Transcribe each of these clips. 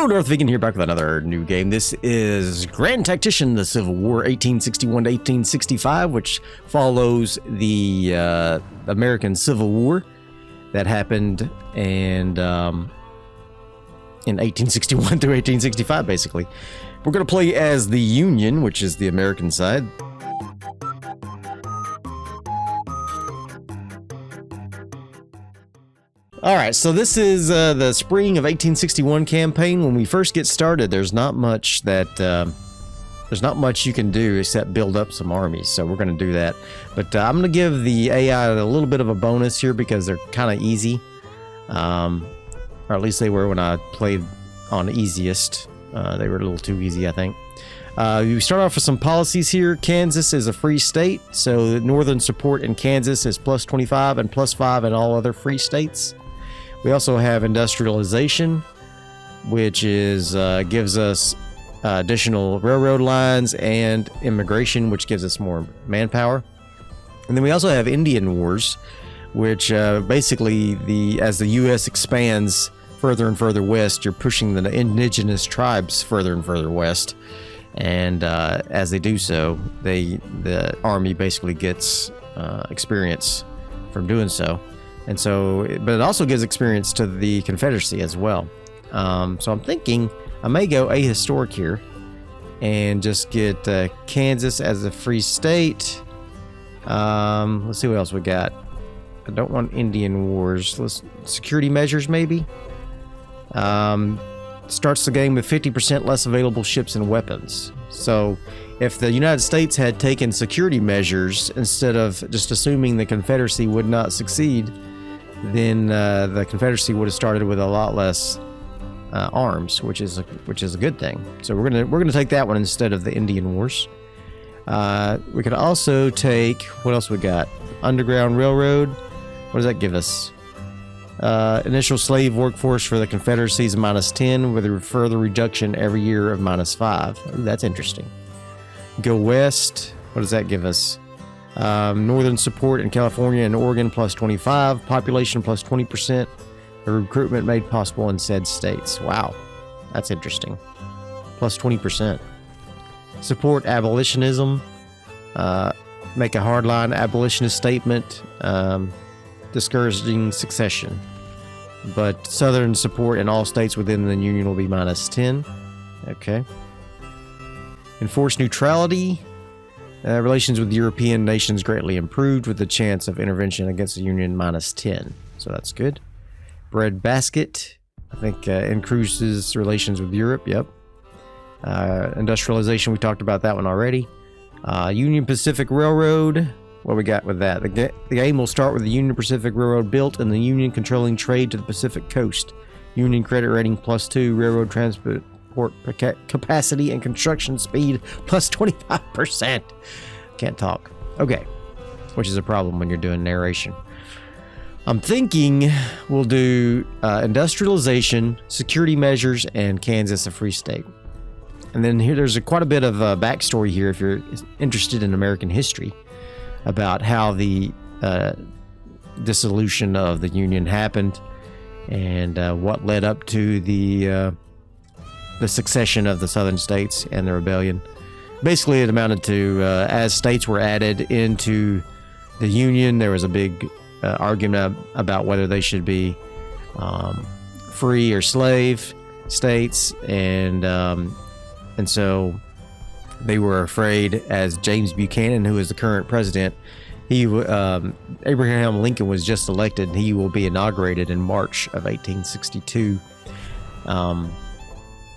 Hello, Darthvegan here, back with another new game. This is Grand Tactician, the Civil War, 1861 to 1865, which follows the American Civil War that happened in 1861 through 1865, basically. We're going to play as the Union, which is the American side. Alright, so this is the spring of 1861 campaign. When we first get started, there's not much you can do except build up some armies, so we're going to do that. But I'm going to give the AI a little bit of a bonus here because they're kind of easy. Or at least they were when I played on easiest. They were a little too easy, I think. We start off with some policies here. Kansas is a free state, so northern support in Kansas is plus 25 and plus 5 in all other free states. We also have industrialization, which is gives us additional railroad lines, and immigration, which gives us more manpower. And then we also have Indian Wars, which basically, as the U.S. expands further and further west, you're pushing the indigenous tribes further and further west. And as they do so, the army basically gets experience from doing so. And so, but it also gives experience to the Confederacy as well. So I'm thinking I may go ahistoric here and just get Kansas as a free state. Let's see what else we got. I don't want Indian Wars. Security measures, maybe. Starts the game with 50% less available ships and weapons. So if the United States had taken security measures instead of just assuming the Confederacy would not succeed, then the Confederacy would have started with a lot less arms, which is a good thing. So we're gonna take that one instead of the Indian Wars. We could also take, what else we got? Underground Railroad. What does that give us? Initial slave workforce for the Confederacy is -10, with a further reduction every year of -5. Ooh, that's interesting. Go west. What does that give us? Northern support in California and Oregon plus 25. Population plus 20%. The recruitment made possible in said states. Wow, that's interesting. Plus 20%. Support abolitionism. Make a hardline abolitionist statement. Discouraging secession. But Southern support in all states within the Union will be -10. Okay. Enforce neutrality. Relations with European nations greatly improved with the chance of intervention against the Union -10. So that's good. Bread basket. I think increases relations with Europe. Yep. Industrialization. We talked about that one already. Union Pacific Railroad. What we got with that? The game will start with the Union Pacific Railroad built and the Union controlling trade to the Pacific coast. Union credit rating +2. Railroad transport capacity and construction speed plus 25%. Can't talk. Okay. Which is a problem when you're doing narration. I'm thinking we'll do industrialization, security measures, and Kansas a free state. And then here there's quite a bit of backstory here if you're interested in American history about how the dissolution of the Union happened and what led up to the succession of the southern states and the rebellion. Basically, it amounted to as states were added into the Union, there was a big argument about whether they should be free or slave states, and so they were afraid, as James Buchanan, who is the current president, Abraham Lincoln was just elected, and he will be inaugurated in March of 1862.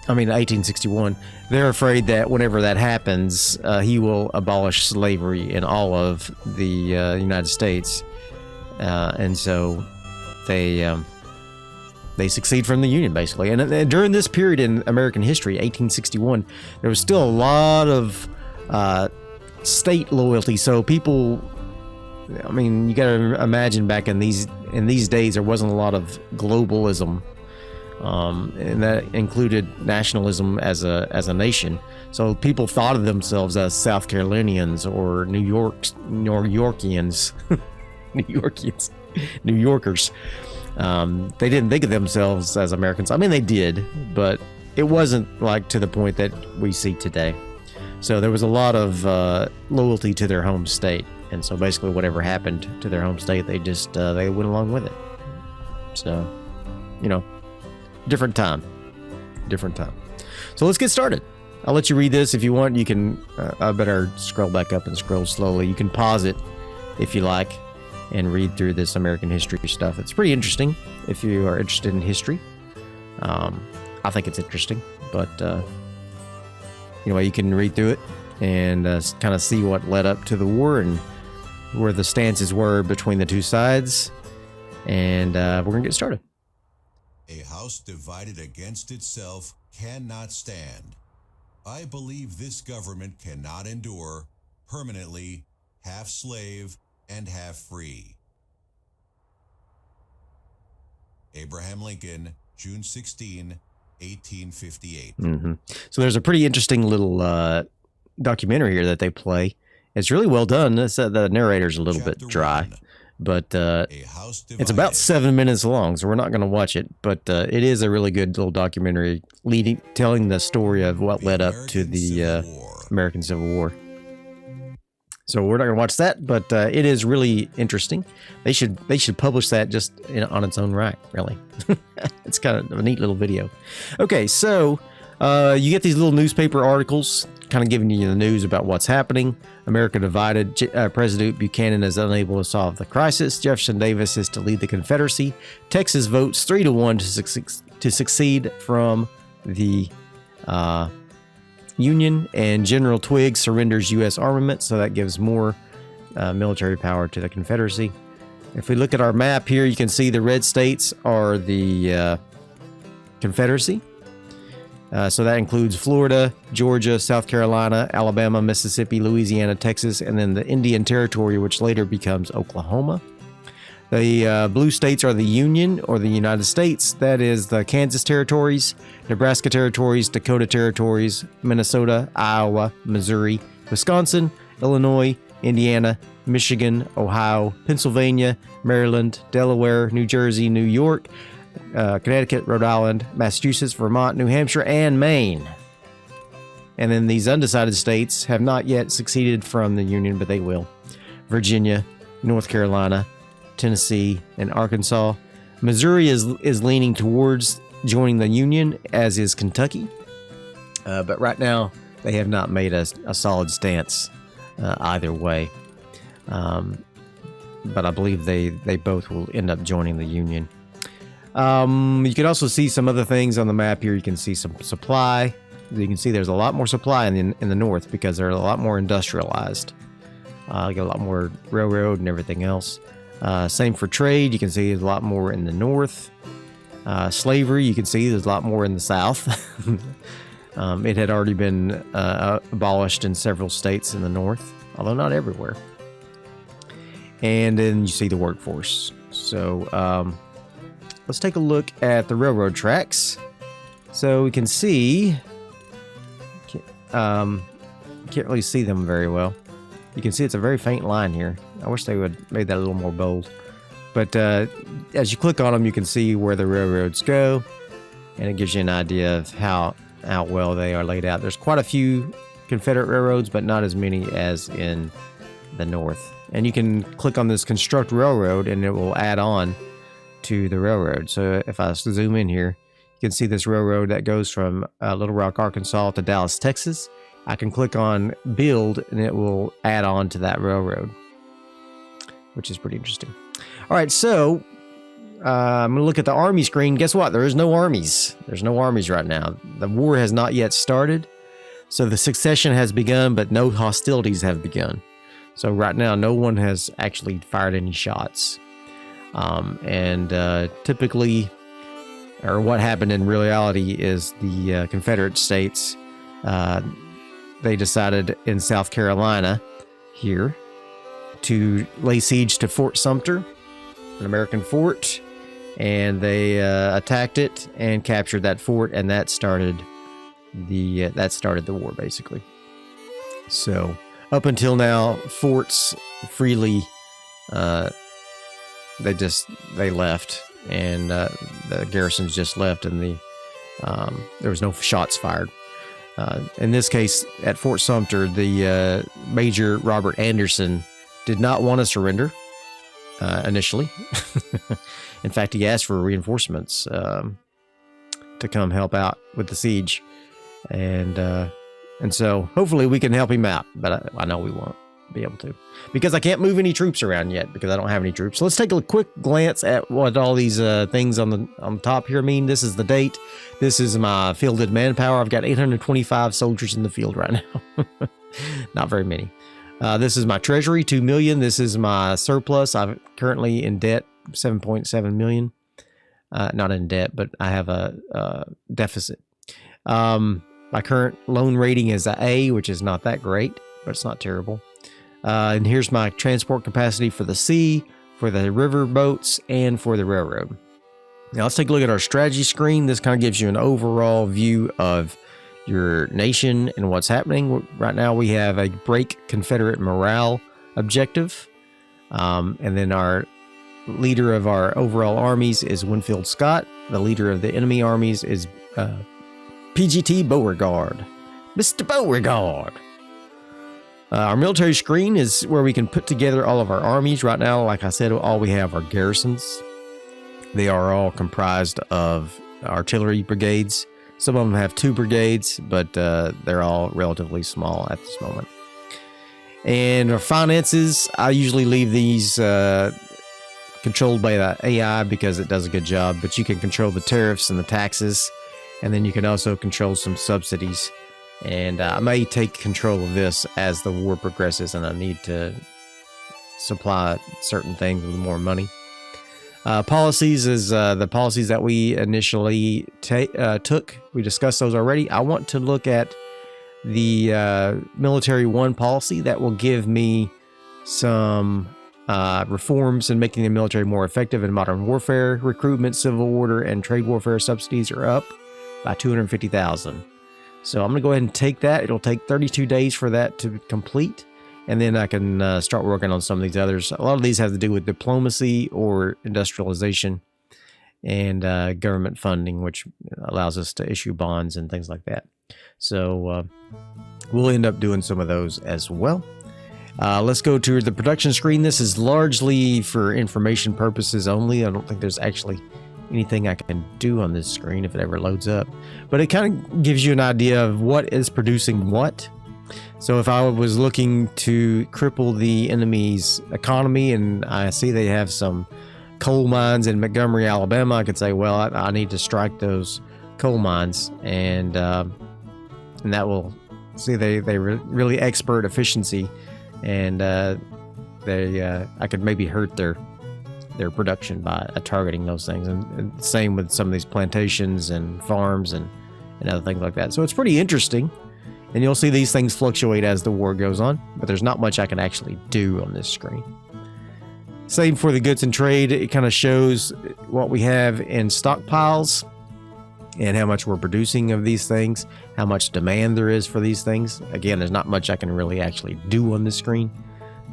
1861. They're afraid that whenever that happens, he will abolish slavery in all of the United States, and so they succeed from the Union, basically. And during this period in American history, 1861, there was still a lot of state loyalty. So people, you got to imagine back in these days, there wasn't a lot of globalism. And that included nationalism as a nation. So people thought of themselves as South Carolinians or New Yorkians, New Yorkers. They didn't think of themselves as Americans. They did, but it wasn't like to the point that we see today. So there was a lot of loyalty to their home state, and so basically whatever happened to their home state, they just they went along with it. So, you know, different time. So let's get started. I'll let you read this if you want. You can. I better scroll back up and scroll slowly. You can pause it if you like and read through this American history stuff. It's pretty interesting if you are interested in history. I think it's interesting, but anyway, you can read through it and kind of see what led up to the war and where the stances were between the two sides. And we're going to get started. A house divided against itself cannot stand. I believe this government cannot endure permanently half slave and half free. Abraham Lincoln, June 16, 1858. So there's a pretty interesting little documentary here that they play. It's really well done. The narrator's a little bit dry, but it's about 7 minutes long, so we're not going to watch it. But it is a really good little documentary telling the story of what led up to the American Civil War. So we're not going to watch that, but it is really interesting. They should publish that just on its own right, really. It's kind of a neat little video. Okay, so you get these little newspaper articles kind of giving you the news about what's happening. America divided. President Buchanan is unable to solve the crisis. Jefferson Davis is to lead the Confederacy. Texas votes 3-1 to succeed from the Union, and General Twiggs surrenders U.S. armament, so that gives more military power to the Confederacy. If we look at our map here, you can see the red states are the Confederacy. So that includes Florida, Georgia, South Carolina, Alabama, Mississippi, Louisiana, Texas, and then the Indian Territory, which later becomes Oklahoma. The blue states are the Union, or the United States. That is the Kansas territories, Nebraska territories, Dakota territories, Minnesota, Iowa, Missouri, Wisconsin, Illinois, Indiana, Michigan, Ohio, Pennsylvania, Maryland, Delaware, New Jersey, New York, Connecticut, Rhode Island, Massachusetts, Vermont, New Hampshire, and Maine. And then these undecided states have not yet seceded from the Union, but they will. Virginia, North Carolina, Tennessee, and Arkansas. Missouri is leaning towards joining the Union, as is Kentucky. But right now, they have not made a solid stance either way. But I believe they both will end up joining the Union. You can also see some other things on the map here. You can see some supply. You can see there's a lot more supply in the north because they're a lot more industrialized. You get a lot more railroad and everything else. Same for trade. You can see there's a lot more in the north. Slavery, you can see there's a lot more in the south. It had already been abolished in several states in the north, although not everywhere. And then you see the workforce. So let's take a look at the railroad tracks. So we can see, can't really see them very well. You can see it's a very faint line here. I wish they would made that a little more bold. But as you click on them, you can see where the railroads go, and it gives you an idea of how well they are laid out. There's quite a few Confederate railroads, but not as many as in the north. And you can click on this construct railroad, and it will add on to the railroad. So if I zoom in here, you can see this railroad that goes from Little Rock, Arkansas to Dallas, Texas. I can click on build, and it will add on to that railroad, which is pretty interesting. All right, so I'm going to look at the Army screen. Guess what? There is no armies. There's no armies right now. The war has not yet started. So the succession has begun, but no hostilities have begun. So right now, no one has actually fired any shots. Typically, or what happened in reality is the Confederate states, they decided in South Carolina here to lay siege to Fort Sumter, an American fort, and they attacked it and captured that fort, and that started the war basically. So up until now, forts freely they left, and the garrisons just left, and There was no shots fired. In this case, at Fort Sumter, the Major Robert Anderson did not want to surrender initially. In fact, he asked for reinforcements to come help out with the siege, and so hopefully we can help him out. But I know we won't be able to, because I can't move any troops around yet because I don't have any troops. So let's take a quick glance at what all these things on the top here mean. This is the date. This is my fielded manpower. I've got 825 soldiers in the field right now. Not very many. This is my treasury, 2 million. This is my surplus. I'm currently in debt, 7.7 million. Not in debt, but I have a deficit. My current loan rating is a A, which is not that great, but it's not terrible. And here's my transport capacity for the sea, for the river boats, and for the railroad. Now let's take a look at our strategy screen. This kind of gives you an overall view of your nation and what's happening. Right now we have a break Confederate morale objective. And then our leader of our overall armies is Winfield Scott. The leader of the enemy armies is PGT Beauregard. Mr. Beauregard. Our military screen is where we can put together all of our armies. Right now, like I said, all we have are garrisons. They are all comprised of artillery brigades. Some of them have 2 brigades, but they're all relatively small at this moment. And our finances, I usually leave these controlled by the AI because it does a good job, but you can control the tariffs and the taxes, and then you can also control some subsidies. And I may take control of this as the war progresses and I need to supply certain things with more money. Policies is the policies that we initially took. We discussed those already. I want to look at the Military 1 policy that will give me some reforms in making the military more effective in modern warfare. Recruitment, civil order, and trade warfare subsidies are up by 250,000. So I'm going to go ahead and take that. It'll take 32 days for that to complete, and then I can start working on some of these others. A lot of these have to do with diplomacy or industrialization and government funding, which allows us to issue bonds and things like that. So we'll end up doing some of those as well. Let's go to the production screen. This is largely for information purposes only. I don't think there's actually anything I can do on this screen if it ever loads up, but it kind of gives you an idea of what is producing what. So if I was looking to cripple the enemy's economy and I see they have some coal mines in Montgomery, Alabama, I could say, well, I need to strike those coal mines, and that will see they really expert efficiency, and I could maybe hurt their production by targeting those things, and same with some of these plantations and farms and other things like that. So it's pretty interesting, and you'll see these things fluctuate as the war goes on, but there's not much I can actually do on this screen. Same for the goods and trade. It kind of shows what we have in stockpiles and how much we're producing of these things, how much demand there is for these things. Again, there's not much I can really actually do on this screen,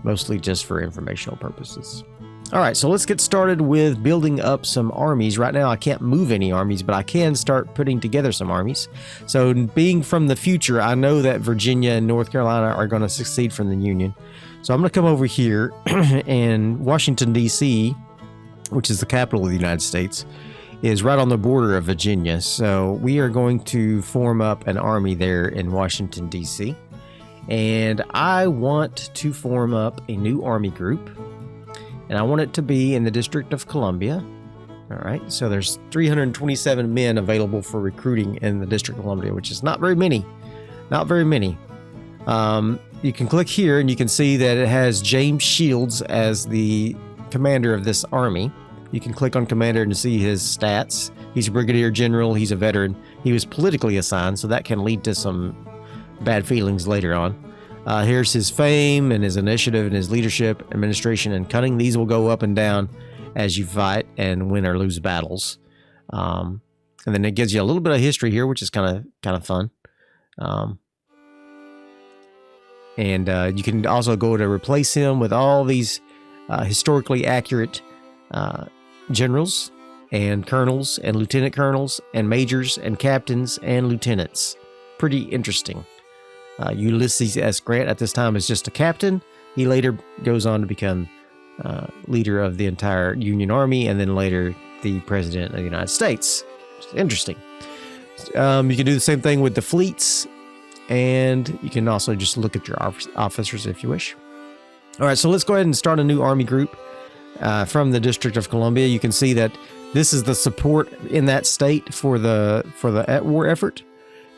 mostly just for informational purposes. All right, so let's get started with building up some armies. Right now, I can't move any armies, but I can start putting together some armies. So being from the future, I know that Virginia and North Carolina are going to secede from the Union. So I'm going to come over here, and Washington, D.C., which is the capital of the United States, is right on the border of Virginia. So we are going to form up an army there in Washington, D.C. And I want to form up a new army group, and I want it to be in the District of Columbia. All right, so there's 327 men available for recruiting in the District of Columbia, which is not very many. Not very many. You can click here and you can see that it has James Shields as the commander of this army. You can click on commander and see his stats. He's a brigadier general. He's a veteran. He was politically assigned, so that can lead to some bad feelings later on. Here's his fame and his initiative and his leadership, administration, and cunning. These will go up and down as you fight and win or lose battles. And then it gives you a little bit of history here, which is kind of fun. And you can also go to replace him with all these historically accurate generals. and colonels and lieutenant colonels and majors and captains and lieutenants. Pretty interesting. Ulysses S. Grant at this time is just a captain. He later goes on to become leader of the entire Union Army and then later the President of the United States. Interesting. You can do the same thing with the fleets, and you can also just look at your officers if you wish. All right, so let's go ahead and start a new army group from the District of Columbia. You can see that this is the support in that state for the war effort.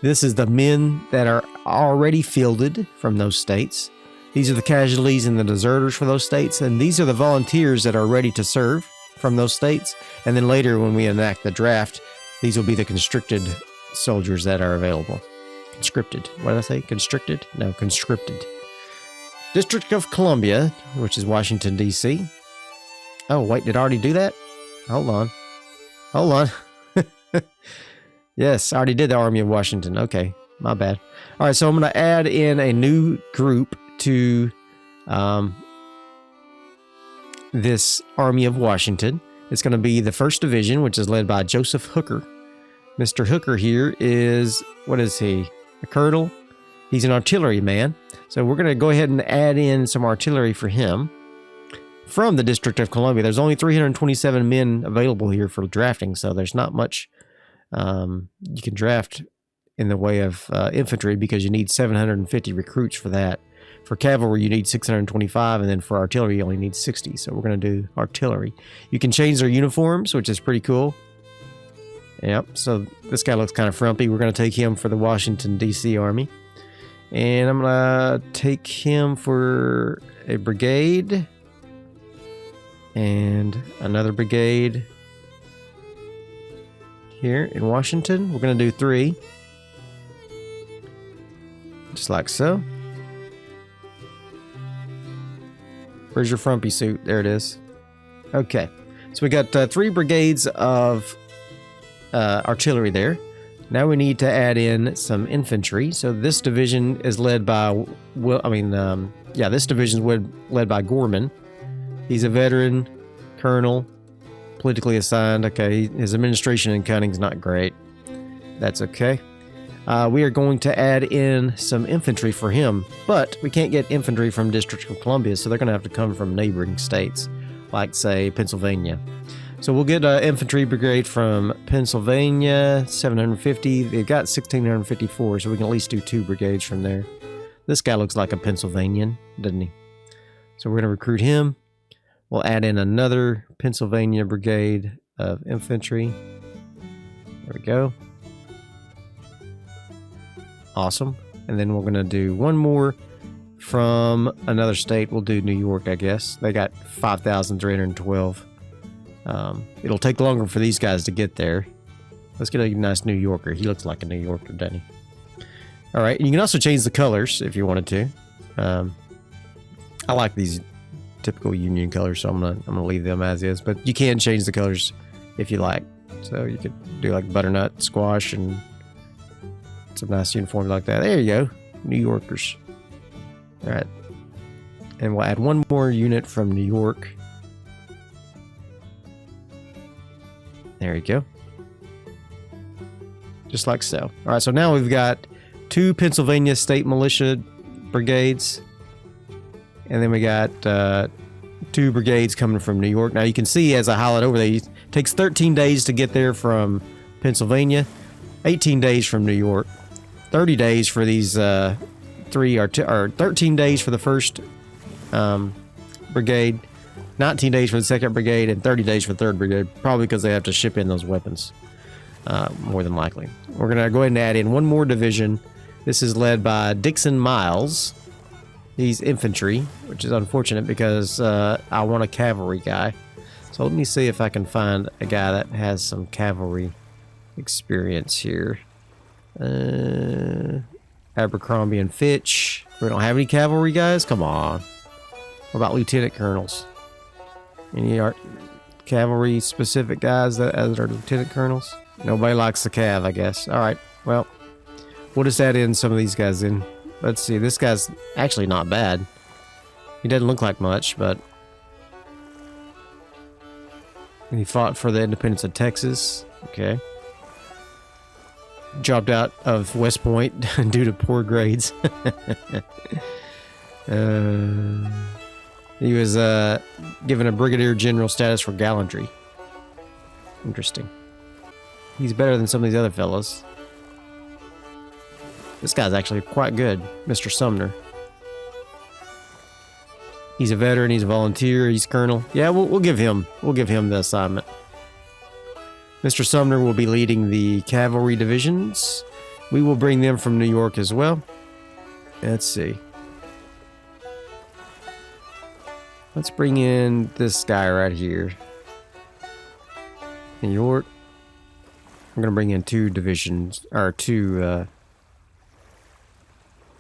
This is the men that are already fielded from those states. These are the casualties and the deserters for those states, and these are the volunteers that are ready to serve from those states. And then later, when we enact the draft, these will be the conscripted soldiers that are available. Conscripted. What did I say? Constricted? No, conscripted. District of Columbia, which is Washington, D.C. Oh, wait, did I already do that? Hold on. Yes, I already did the Army of Washington. Okay, my bad. All right, so I'm going to add in a new group to this Army of Washington. It's going to be the 1st Division, which is led by Joseph Hooker. Mr. Hooker here is, what is he? A colonel? He's an artillery man. So we're going to go ahead and add in some artillery for him from the District of Columbia. There's only 327 men available here for drafting, so there's not much you can draft in the way of infantry because you need 750 recruits for that. For cavalry, you need 625, and then for artillery, you only need 60. So we're going to do artillery. You can change their uniforms, which is pretty cool. Yep, so this guy looks kind of frumpy. We're going to take him for the Washington, D.C. Army. And I'm going to take him for a brigade. And another brigade here in Washington. We're going to do 3. Just like so. Where's your frumpy suit? There it is. Okay. So we got 3 brigades of artillery there. Now we need to add in some infantry. So this division is led by, this division is led by Gorman. He's a veteran colonel, politically assigned. Okay, his administration and cunning is not great. That's okay. We are going to add in some infantry for him, but we can't get infantry from District of Columbia, so they're going to have to come from neighboring states, like, say, Pennsylvania. So we'll get an infantry brigade from Pennsylvania, 750. They've got 1,654, so we can at least do 2 brigades from there. This guy looks like a Pennsylvanian, doesn't he? So we're going to recruit him. We'll add in another Pennsylvania brigade of infantry. There we go. Awesome. And then we're going to do one more from another state. We'll do New York, I guess. They got 5,312. It'll take longer for these guys to get there. Let's get a nice New Yorker. He looks like a New Yorker, doesn't he? All right. You can also change the colors if you wanted to. I like these typical Union colors, so I'm gonna leave them as is. But you can change the colors if you like. So you could do like butternut, squash, and some nice uniforms like that. There you go, New Yorkers. All right, and we'll add one more unit from New York. There you go. Just like so. All right, so now we've got 2 Pennsylvania State Militia brigades. And then we got 2 brigades coming from New York. Now you can see as I highlight over there, it takes 13 days to get there from Pennsylvania, 18 days from New York, 30 days for these 13 days for the 1st brigade, 19 days for the 2nd brigade, and 30 days for the 3rd brigade, probably because they have to ship in those weapons, more than likely. We're going to go ahead and add in one more division. This is led by Dixon Miles. He's infantry, which is unfortunate because I want a cavalry guy. So let me see if I can find a guy that has some cavalry experience here. Abercrombie and Fitch. We don't have any cavalry guys? Come on. What about lieutenant colonels? Any cavalry specific guys that are lieutenant colonels? Nobody likes the cav, I guess. All right. Well, we'll just add in some of these guys in. Let's see. This guy's actually not bad. He doesn't look like much, but He fought for the independence of Texas. Okay. Dropped out of West Point due to poor grades. He was given a brigadier general status for gallantry. Interesting. He's better than some of these other fellows. This guy's actually quite good, Mr. Sumner. He's a veteran. He's a volunteer. He's colonel. Yeah, we'll give him the assignment. Mr. Sumner will be leading the cavalry divisions. We will bring them from New York as well. Let's see. Let's bring in this guy right here. New York. I'm gonna bring in two divisions or two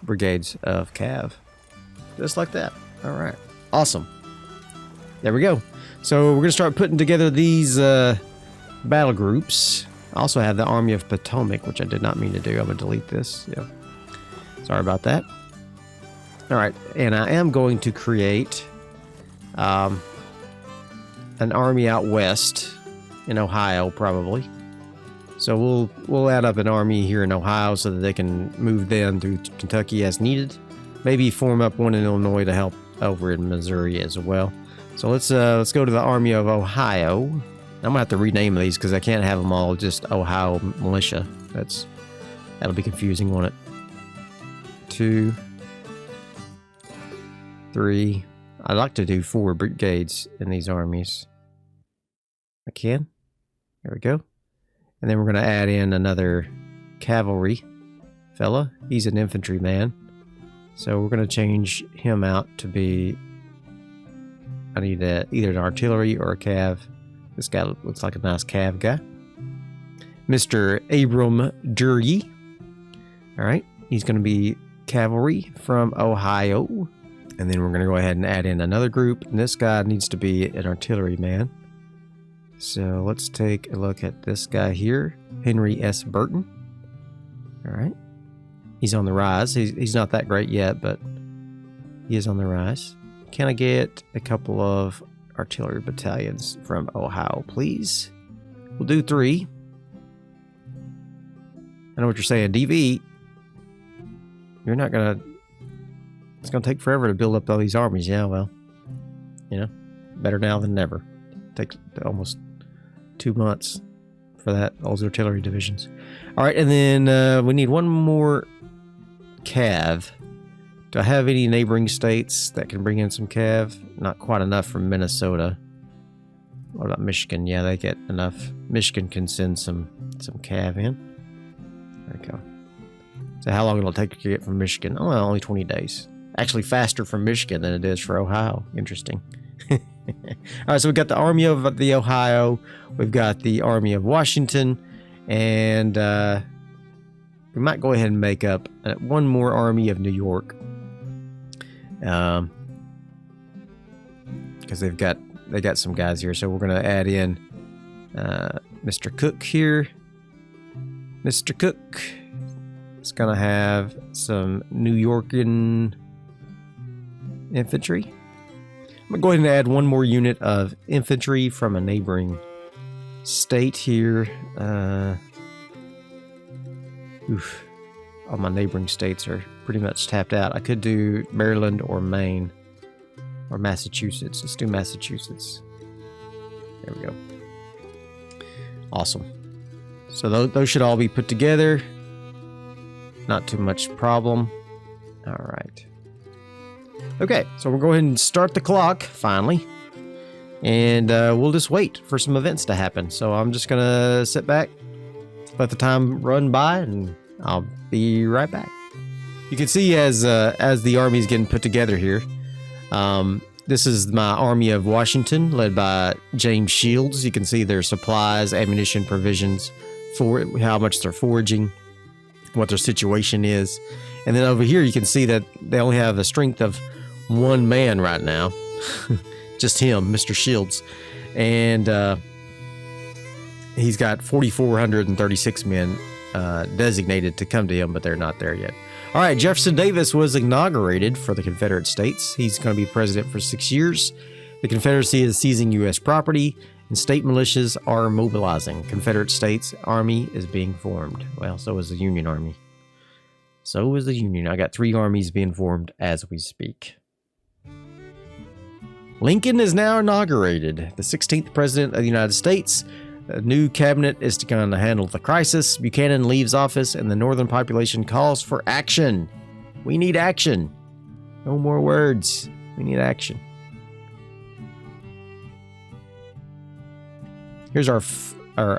brigades of cav, just like that. All right, awesome. There we go. So we're gonna start putting together these battle groups. I also have the Army of Potomac, which I did not mean to do. I'm gonna delete this. Yeah, sorry about that. All right, and I am going to create an army out west in Ohio, probably. So we'll add up an army here in Ohio so that they can move then through Kentucky as needed. Maybe form up one in Illinois to help over in Missouri as well. So let's go to the Army of Ohio. I'm gonna have to rename these because I can't have them all just Ohio Militia. That'll be confusing, won't it? 2, 3. I'd like to do 4 brigades in these armies. I can. There we go. And then we're going to add in another cavalry fella. He's an infantryman. So we're going to change him out to be... I need either an artillery or a cav. This guy looks like a nice cav guy. Mr. Abram Dury. Alright. He's going to be cavalry from Ohio. And then we're going to go ahead and add in another group. And this guy needs to be an artilleryman. So let's take a look at this guy here, Henry S. Burton. All right. He's on the rise. He's not that great yet, but he is on the rise. Can I get a couple of artillery battalions from Ohio, please? We'll do 3. I know what you're saying. DV, you're not going to... It's going to take forever to build up all these armies. Yeah, well, better now than never. Takes almost 2 months for that, all those artillery divisions. All right, and then we need one more cav. Do I have any neighboring states that can bring in some cav? Not quite enough from Minnesota. What about Michigan? Yeah, they get enough. Michigan can send some cav in. There we go. So how long it'll take to get from Michigan? Oh, only 20 days. Actually faster from Michigan than it is for Ohio. Interesting. All right, so we've got the Army of the Ohio, we've got the Army of Washington, and we might go ahead and make up one more Army of New York, because they got some guys here. So we're going to add in Mr. Cook here. Mr. Cook is going to have some New Yorkan infantry. I'm going to go ahead and add one more unit of infantry from a neighboring state here. All my neighboring states are pretty much tapped out. I could do Maryland or Maine or Massachusetts. Let's do Massachusetts. There we go. Awesome. So those should all be put together. Not too much problem. All right. Okay, so we'll go ahead and start the clock, finally. And we'll just wait for some events to happen. So I'm just going to sit back, let the time run by, and I'll be right back. You can see as the army's getting put together here, this is my Army of Washington, led by James Shields. You can see their supplies, ammunition, provisions, for how much they're foraging, what their situation is. And then over here, you can see that they only have a strength of 1 man right now. Just him, Mr. Shields. And he's got 4,436 men designated to come to him, but they're not there yet. All right, Jefferson Davis was inaugurated for the Confederate States. He's going to be president for 6 years. The Confederacy is seizing U.S. property and state militias are mobilizing. Confederate States Army is being formed. Well, so is the Union Army. So is the Union. I got 3 armies being formed as we speak. Lincoln is now inaugurated, the 16th President of the United States. A new cabinet is to kind of handle the crisis. Buchanan leaves office, and the northern population calls for action. We need action. No more words. We need action. Here's our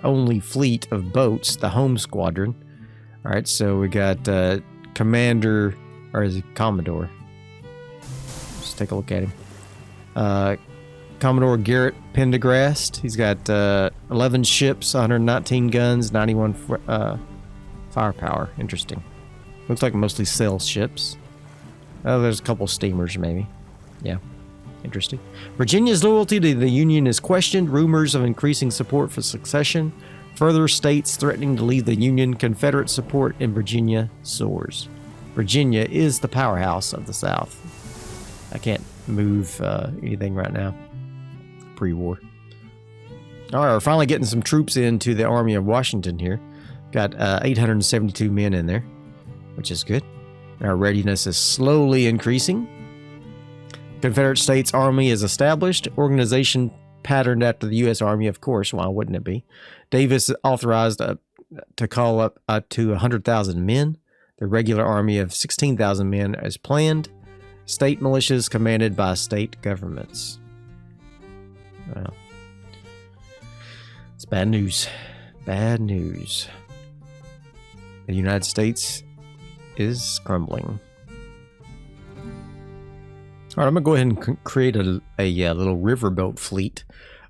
only fleet of boats, the home squadron. All right, so we got Commander, or is it Commodore? Let's take a look at him. Commodore Garrett Pendergrast. He's got 11 ships, 119 guns, 91 firepower. Interesting. Looks like mostly sail ships. Oh, there's a couple steamers, maybe. Yeah, interesting. Virginia's loyalty to the Union is questioned. Rumors of increasing support for secession. Further states threatening to leave the Union. Confederate support in Virginia soars. Virginia is the powerhouse of the South. I can't move anything right now. Pre-war. All right, we're finally getting some troops into the Army of Washington here. Got 872 men in there, which is good. Our readiness is slowly increasing. Confederate States Army is established. Organization patterned after the U.S. Army, of course. Why wouldn't it be? Davis authorized to call up to 100,000 men. The regular army of 16,000 men is planned. State militias commanded by state governments. Well, it's bad news. Bad news. The United States is crumbling. All right, I'm going to go ahead and create a little riverboat fleet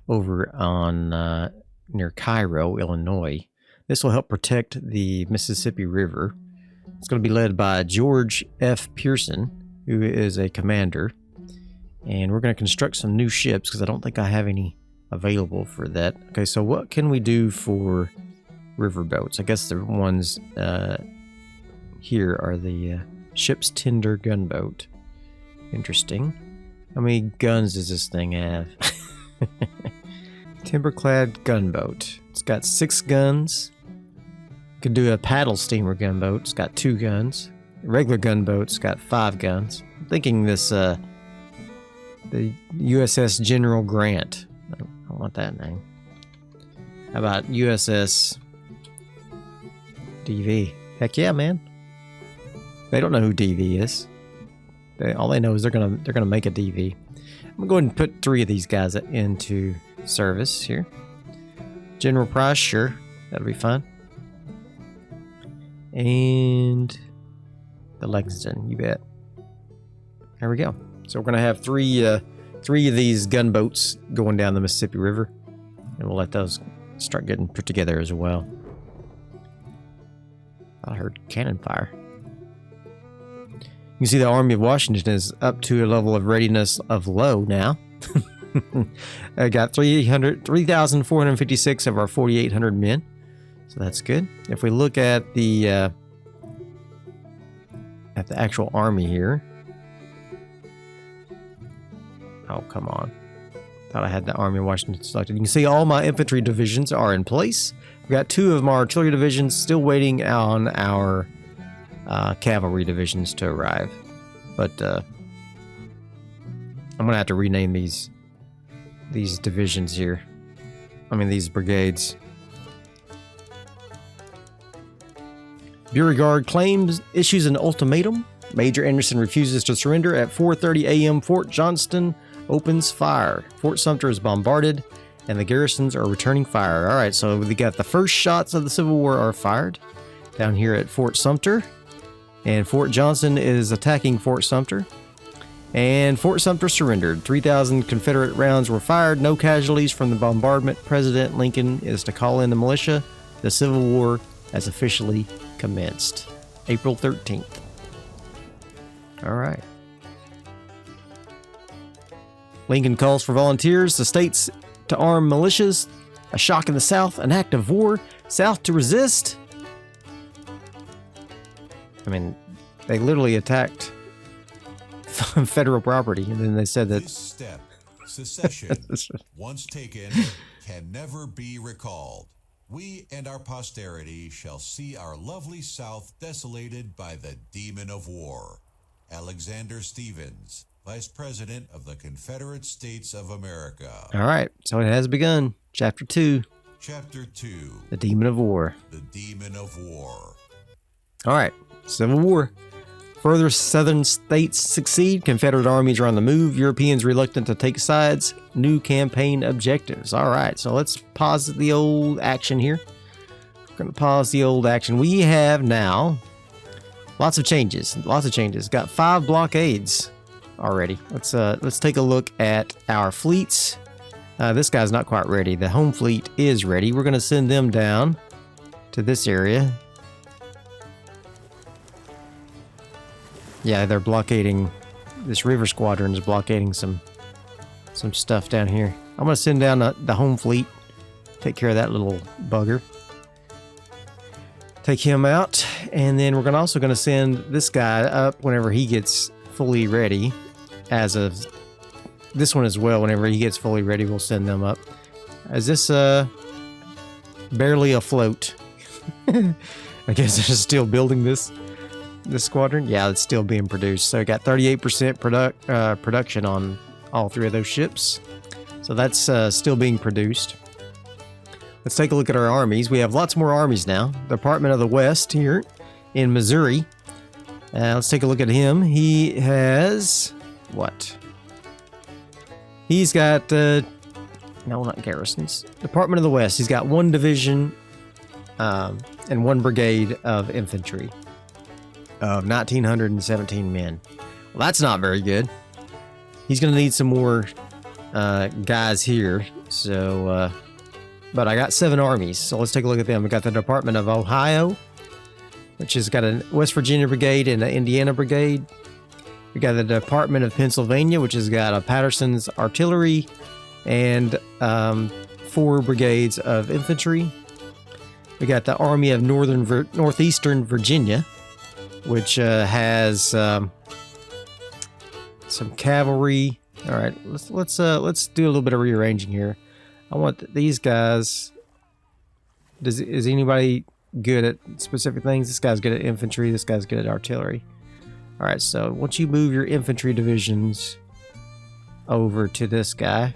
over on near Cairo, Illinois. This will help protect the Mississippi River. It's going to be led by George F. Pearson, who is a commander. And we're going to construct some new ships because I don't think I have any available for that. Okay, so what can we do for riverboats? I guess the ones here are the ship's tender gunboat. Interesting. How many guns does this thing have? Timberclad gunboat. It's got 6 guns. Could do a paddle steamer gunboat. It's got 2 guns. A regular gunboat's got 5 guns. I'm thinking this, the USS General Grant. I don't want that name. How about USS DV? Heck yeah, man. They don't know who DV is. All they know is they're gonna make a DV. I'm gonna go ahead and put 3 of these guys into service here. General Price, sure, that'll be fine. And the Lexington, you bet. There we go. So we're gonna have 3 of these gunboats going down the Mississippi River, and we'll let those start getting put together as well. I heard cannon fire. You can see the Army of Washington is up to a level of readiness of low now. I got 3,456 of our 4,800 men, so that's good. If we look at the actual army here, oh come on! Thought I had the Army of Washington selected. You can see all my infantry divisions are in place. We've got 2 of my artillery divisions still waiting on our cavalry divisions to arrive, but I'm gonna have to rename these divisions here. I mean these brigades. Beauregard issues an ultimatum. Major Anderson refuses to surrender. At 4:30 a.m. Fort Johnston opens fire. Fort Sumter is bombarded, and the garrisons are returning fire. All right, so we got the first shots of the Civil War are fired down here at Fort Sumter. And Fort Johnson is attacking Fort Sumter. And Fort Sumter surrendered. 3,000 Confederate rounds were fired. No casualties from the bombardment. President Lincoln is to call in the militia. The Civil War has officially commenced. April 13th. All right. Lincoln calls for volunteers. The states to arm militias. A shock in the South. An act of war. South to resist. I mean, they literally attacked federal property, and then they said that this step, secession, once taken, can never be recalled. We and our posterity shall see our lovely South desolated by the demon of war. Alexander Stephens, Vice President of the Confederate States of America. All right, so it has begun. Chapter 2. Chapter 2. The Demon of War. The Demon of War. All right, Civil War. Further southern states succeed. Confederate armies are on the move. Europeans reluctant to take sides. New campaign objectives. All right, so let's pause the old action here. We're going to pause the old action. We have now lots of changes. Got 5 blockades already. Let's take a look at our fleets. This guy's not quite ready. The home fleet is ready. We're going to send them down to this area. Yeah, they're blockading. This river squadron is blockading some stuff down here. I'm going to send down the home fleet. Take care of that little bugger. Take him out. And then we're also going to send this guy up whenever he gets fully ready. As of this one as well, whenever he gets fully ready, we'll send them up. Is this barely afloat? I guess they're still building this squadron. Yeah, it's still being produced. So we got 38% production on all 3 of those ships. So that's still being produced. Let's take a look at our armies. We have lots more armies now. Department of the West here in Missouri. Let's take a look at him. He has what? He's got no, not garrisons. Department of the West. He's got 1 division and 1 brigade of infantry of 1,917 men. Well, that's not very good. He's going to need some more guys here. So, but I got 7 armies. So let's take a look at them. We got the Department of Ohio, which has got a West Virginia brigade and an Indiana brigade. We got the Department of Pennsylvania, which has got a Patterson's artillery and 4 brigades of infantry. We got the Army of Northeastern Virginia, which has some cavalry. All right, let's do a little bit of rearranging here. I want these guys. Is anybody good at specific things? This guy's good at infantry. This guy's good at artillery. All right, so once you move your infantry divisions over to this guy,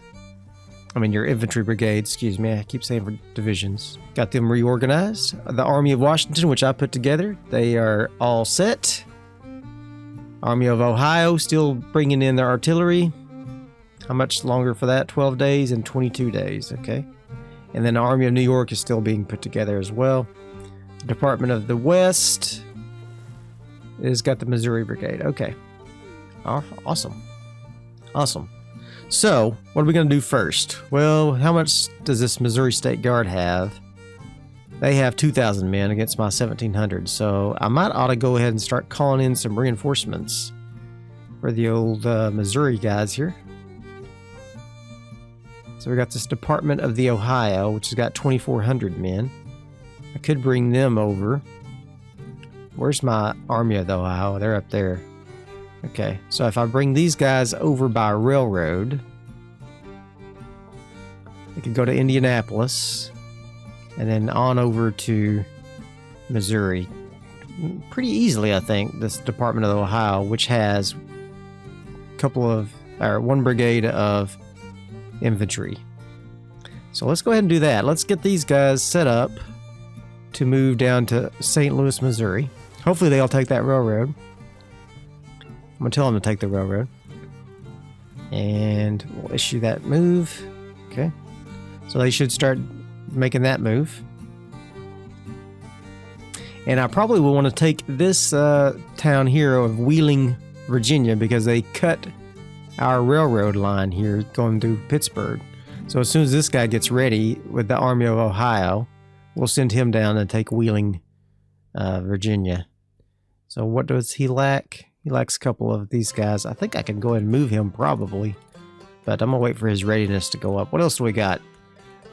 I mean your infantry brigade, excuse me, I keep saying divisions. Got them reorganized. The Army of Washington, which I put together, they are all set. Army of Ohio, still bringing in their artillery. How much longer for that? 12 days and 22 days, okay. And then the Army of New York is still being put together as well. The Department of the West has got the Missouri Brigade. Okay. Awesome. So, what are we going to do first? Well, how much does this Missouri State Guard have? They have 2,000 men against my 1,700. So, I might ought to go ahead and start calling in some reinforcements for the old Missouri guys here. So, we got this Department of the Ohio, which has got 2,400 men. I could bring them over. Where's my Army of the Ohio? They're up there. Okay, so if I bring these guys over by railroad, they could go to Indianapolis and then on over to Missouri. Pretty easily, I think, this Department of Ohio, which has one brigade of infantry. So let's go ahead and do that. Let's get these guys set up to move down to St. Louis, Missouri. Hopefully they'll take that railroad. I'm going to tell them to take the railroad. And we'll issue that move. Okay. So they should start making that move. And I probably will want to take this town here of Wheeling, Virginia, because they cut our railroad line here going through Pittsburgh. So as soon as this guy gets ready with the Army of Ohio, we'll send him down and take Wheeling, Virginia. So what does he lack? He lacks a couple of these guys. I think I can go ahead and move him probably, but I'm going to wait for his readiness to go up. What else do we got?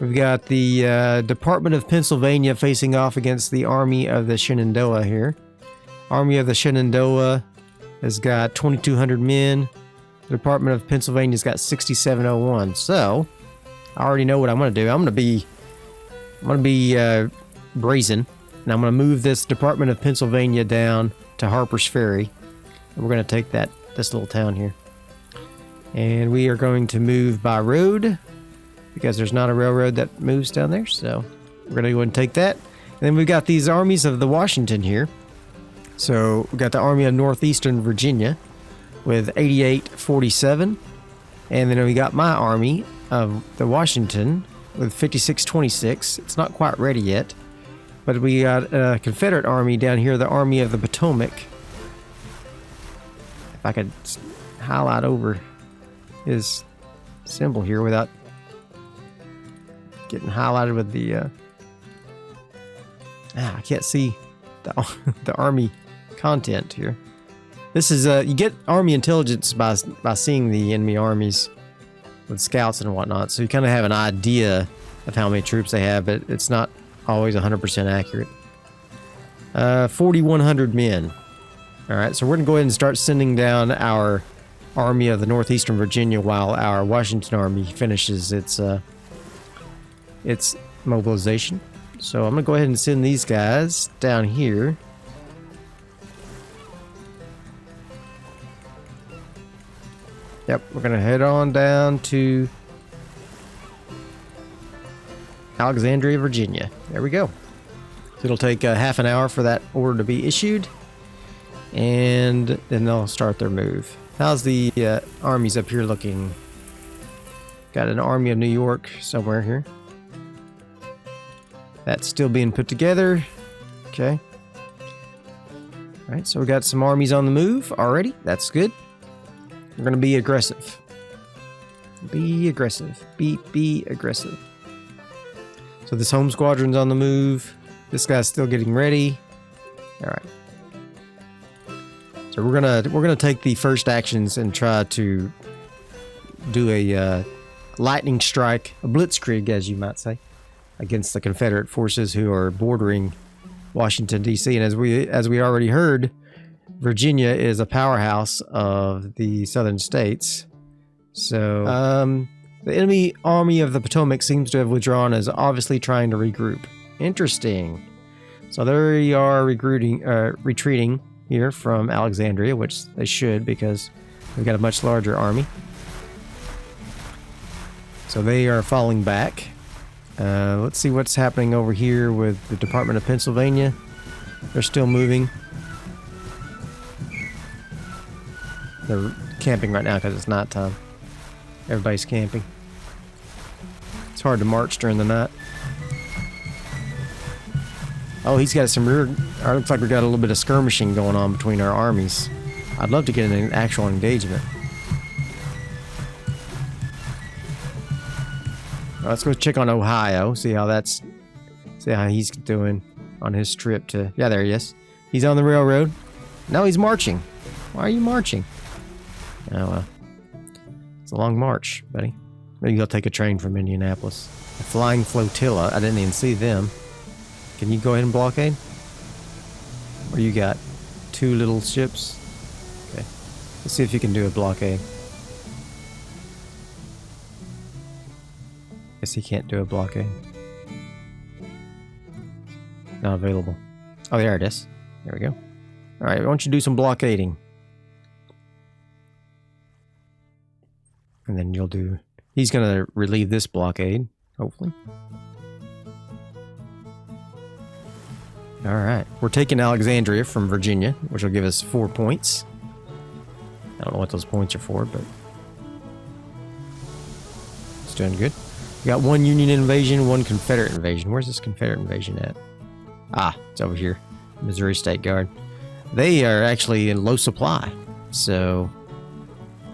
We've got the Department of Pennsylvania facing off against the Army of the Shenandoah here. Army of the Shenandoah has got 2,200 men. The Department of Pennsylvania's got 6,701. So I already know what I'm going to do. I'm going to be brazen, and I'm going to move this Department of Pennsylvania down to Harper's Ferry. And we're going to take this little town here. And we are going to move by road because there's not a railroad that moves down there. So we're going to go ahead and take that. And then we've got these armies of the Washington here. So we've got the Army of Northeastern Virginia with 8847. And then we got my army of the Washington with 5626. It's not quite ready yet. But we got a Confederate army down here, the Army of the Potomac. If I could highlight over his symbol here without getting highlighted with the... I can't see the army content here. This is you get army intelligence by seeing the enemy armies with scouts and whatnot, so you kind of have an idea of how many troops they have, but it's not always 100% accurate. 4,100 men. All right, so we're gonna go ahead and start sending down our Army of the Northeastern Virginia while our Washington Army finishes its mobilization. So I'm gonna go ahead and send these guys down here. Yep, we're gonna head on down to Alexandria, Virginia. There we go. So it'll take half an hour for that order to be issued, and then they'll start their move. How's the armies up here looking? Got an Army of New York somewhere here. That's still being put together. Okay. All right, so we got some armies on the move already. That's good. We're going to be aggressive. Be aggressive. Be aggressive. So this home squadron's on the move. This guy's still getting ready. All right. So we're gonna take the first actions and try to do a lightning strike, a blitzkrieg, as you might say, against the Confederate forces who are bordering Washington, D.C. And as we already heard, Virginia is a powerhouse of the southern states. So the enemy Army of the Potomac seems to have withdrawn, as obviously trying to regroup. Interesting. So they are retreating here from Alexandria, which they should, because we've got a much larger army. So they are falling back. Let's see what's happening over here with the Department of Pennsylvania. They're still moving. They're camping right now because it's nighttime. Everybody's camping. It's hard to march during the night. Oh, he's got some rear... Looks like we got a little bit of skirmishing going on between our armies. I'd love to get an actual engagement. Let's go check on Ohio. See how he's doing on his trip to... Yeah, there he is. He's on the railroad. No, he's marching. Why are you marching? Oh, well. It's a long march, buddy. Maybe he'll take a train from Indianapolis. A flying flotilla. I didn't even see them. Can you go ahead and blockade? Or you got two little ships? Okay. Let's see if you can do a blockade. Guess he can't do a blockade. Not available. Oh, there it is. There we go. Alright, why don't you do some blockading? And then you'll do... He's gonna relieve this blockade, hopefully. Alright, we're taking Alexandria from Virginia, which will give us 4 points. I don't know what those points are for, but... It's doing good. We got one Union invasion, one Confederate invasion. Where's this Confederate invasion at? Ah, it's over here. Missouri State Guard. They are actually in low supply, so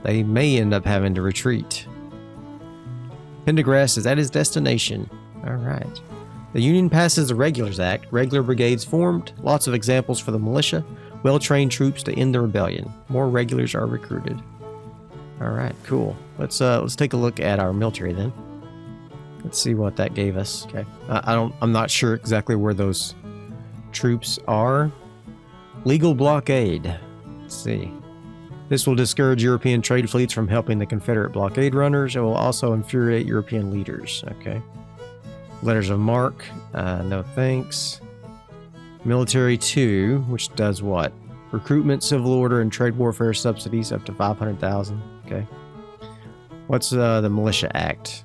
they may end up having to retreat. Pendergrass is at his destination. Alright. The Union passes the Regulars Act. Regular brigades formed. Lots of examples for the militia. Well-trained troops to end the rebellion. More regulars are recruited. Alright, cool. Let's take a look at our military then. Let's see what that gave us. Okay. I'm not sure exactly where those troops are. Legal blockade. Let's see. This will discourage European trade fleets from helping the Confederate blockade runners. It will also infuriate European leaders. Okay. Letters of marque. No thanks. Military 2, which does what? Recruitment, civil order, and trade warfare subsidies up to 500,000. Okay. What's the Militia Act?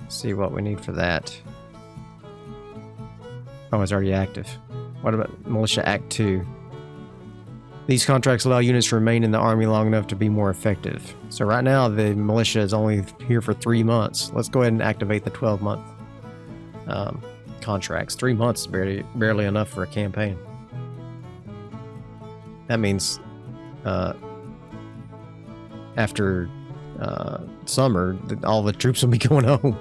Let's see what we need for that. Oh, it's already active. What about Militia Act 2? These contracts allow units to remain in the army long enough to be more effective. So right now, the militia is only here for 3 months. Let's go ahead and activate the 12-month contracts. 3 months is barely enough for a campaign. That means after summer, all the troops will be going home.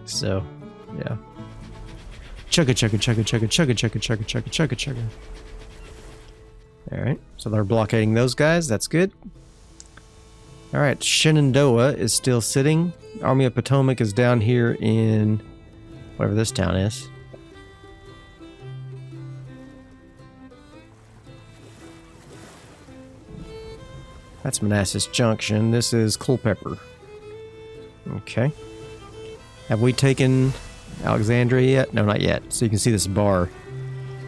So, yeah. Chugga, chugga, chugga, chugga, chugga, chugga, chugga, chugga, chugga, chugga. Alright, so they're blockading those guys. That's good. Alright, Shenandoah is still sitting. Army of Potomac is down here in whatever this town is. That's Manassas Junction. This is Culpeper. Okay. Have we taken Alexandria yet? No, not yet. So you can see this bar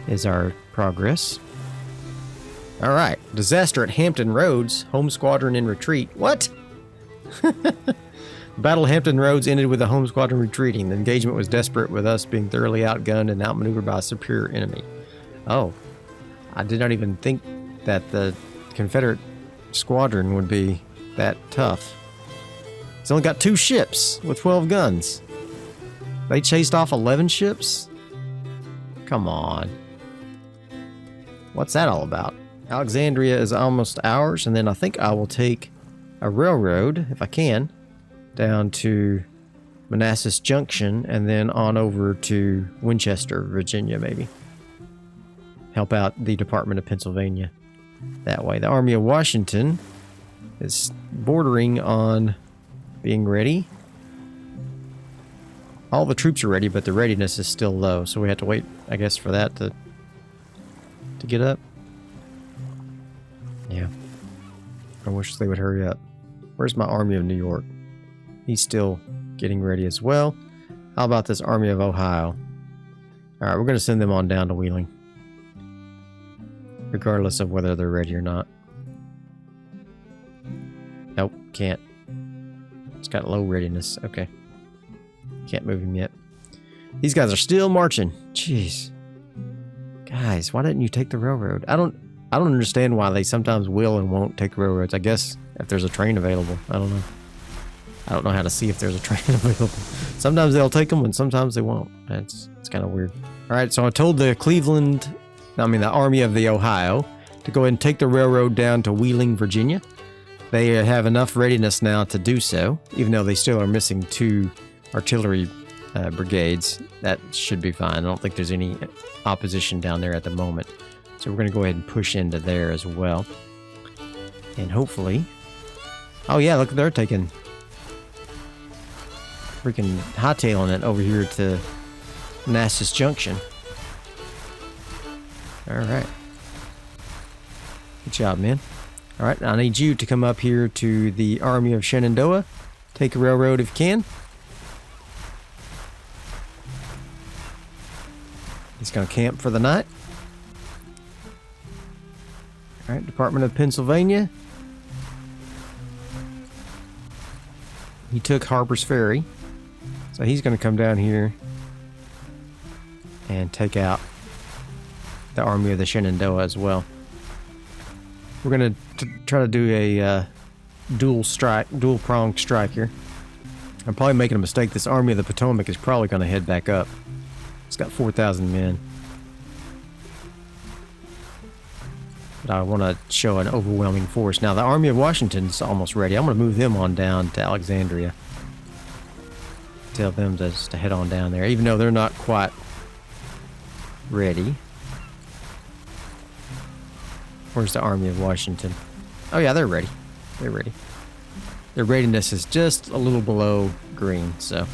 is our progress. All right. Disaster at Hampton Roads. Home Squadron in retreat. What? Battle of Hampton Roads ended with the Home Squadron retreating. The engagement was desperate, with us being thoroughly outgunned and outmaneuvered by a superior enemy. Oh. I did not even think that the Confederate squadron would be that tough. It's only got 2 ships with 12 guns. They chased off 11 ships? Come on. What's that all about? Alexandria is almost ours, and then I think I will take a railroad, if I can, down to Manassas Junction, and then on over to Winchester, Virginia, maybe. Help out the Department of Pennsylvania that way. The Army of Washington is bordering on being ready. All the troops are ready, but the readiness is still low, so we have to wait, I guess, for that to get up. Yeah. I wish they would hurry up. Where's my Army of New York? He's still getting ready as well. How about this Army of Ohio? Alright, we're going to send them on down to Wheeling, regardless of whether they're ready or not. Nope, can't. It's got low readiness. Okay. Can't move him yet. These guys are still marching. Jeez. Guys, why didn't you take the railroad? I don't understand why they sometimes will and won't take railroads. I guess if there's a train available. I don't know. I don't know how to see if there's a train available. Sometimes they'll take them and sometimes they won't. It's kind of weird. All right, so I told the Army of the Ohio to go ahead and take the railroad down to Wheeling, Virginia. They have enough readiness now to do so, even though they still are missing 2 artillery brigades. That should be fine. I don't think there's any opposition down there at the moment. So we're going to go ahead and push into there as well. And hopefully... Oh yeah, look, they're taking... freaking hightailing it over here to Manassas Junction. Alright. Good job, man. Alright, I need you to come up here to the Army of Shenandoah. Take a railroad if you can. He's going to camp for the night. Alright, Department of Pennsylvania. He took Harper's Ferry. So he's going to come down here and take out the Army of the Shenandoah as well. We're going to try to do a dual-pronged strike here. I'm probably making a mistake. This Army of the Potomac is probably going to head back up. It's got 4,000 men. But I want to show an overwhelming force. Now, the Army of Washington's almost ready. I'm going to move them on down to Alexandria. Tell them to head on down there, even though they're not quite ready. Where's the Army of Washington? Oh yeah, they're ready. They're ready. Their readiness is just a little below green, so.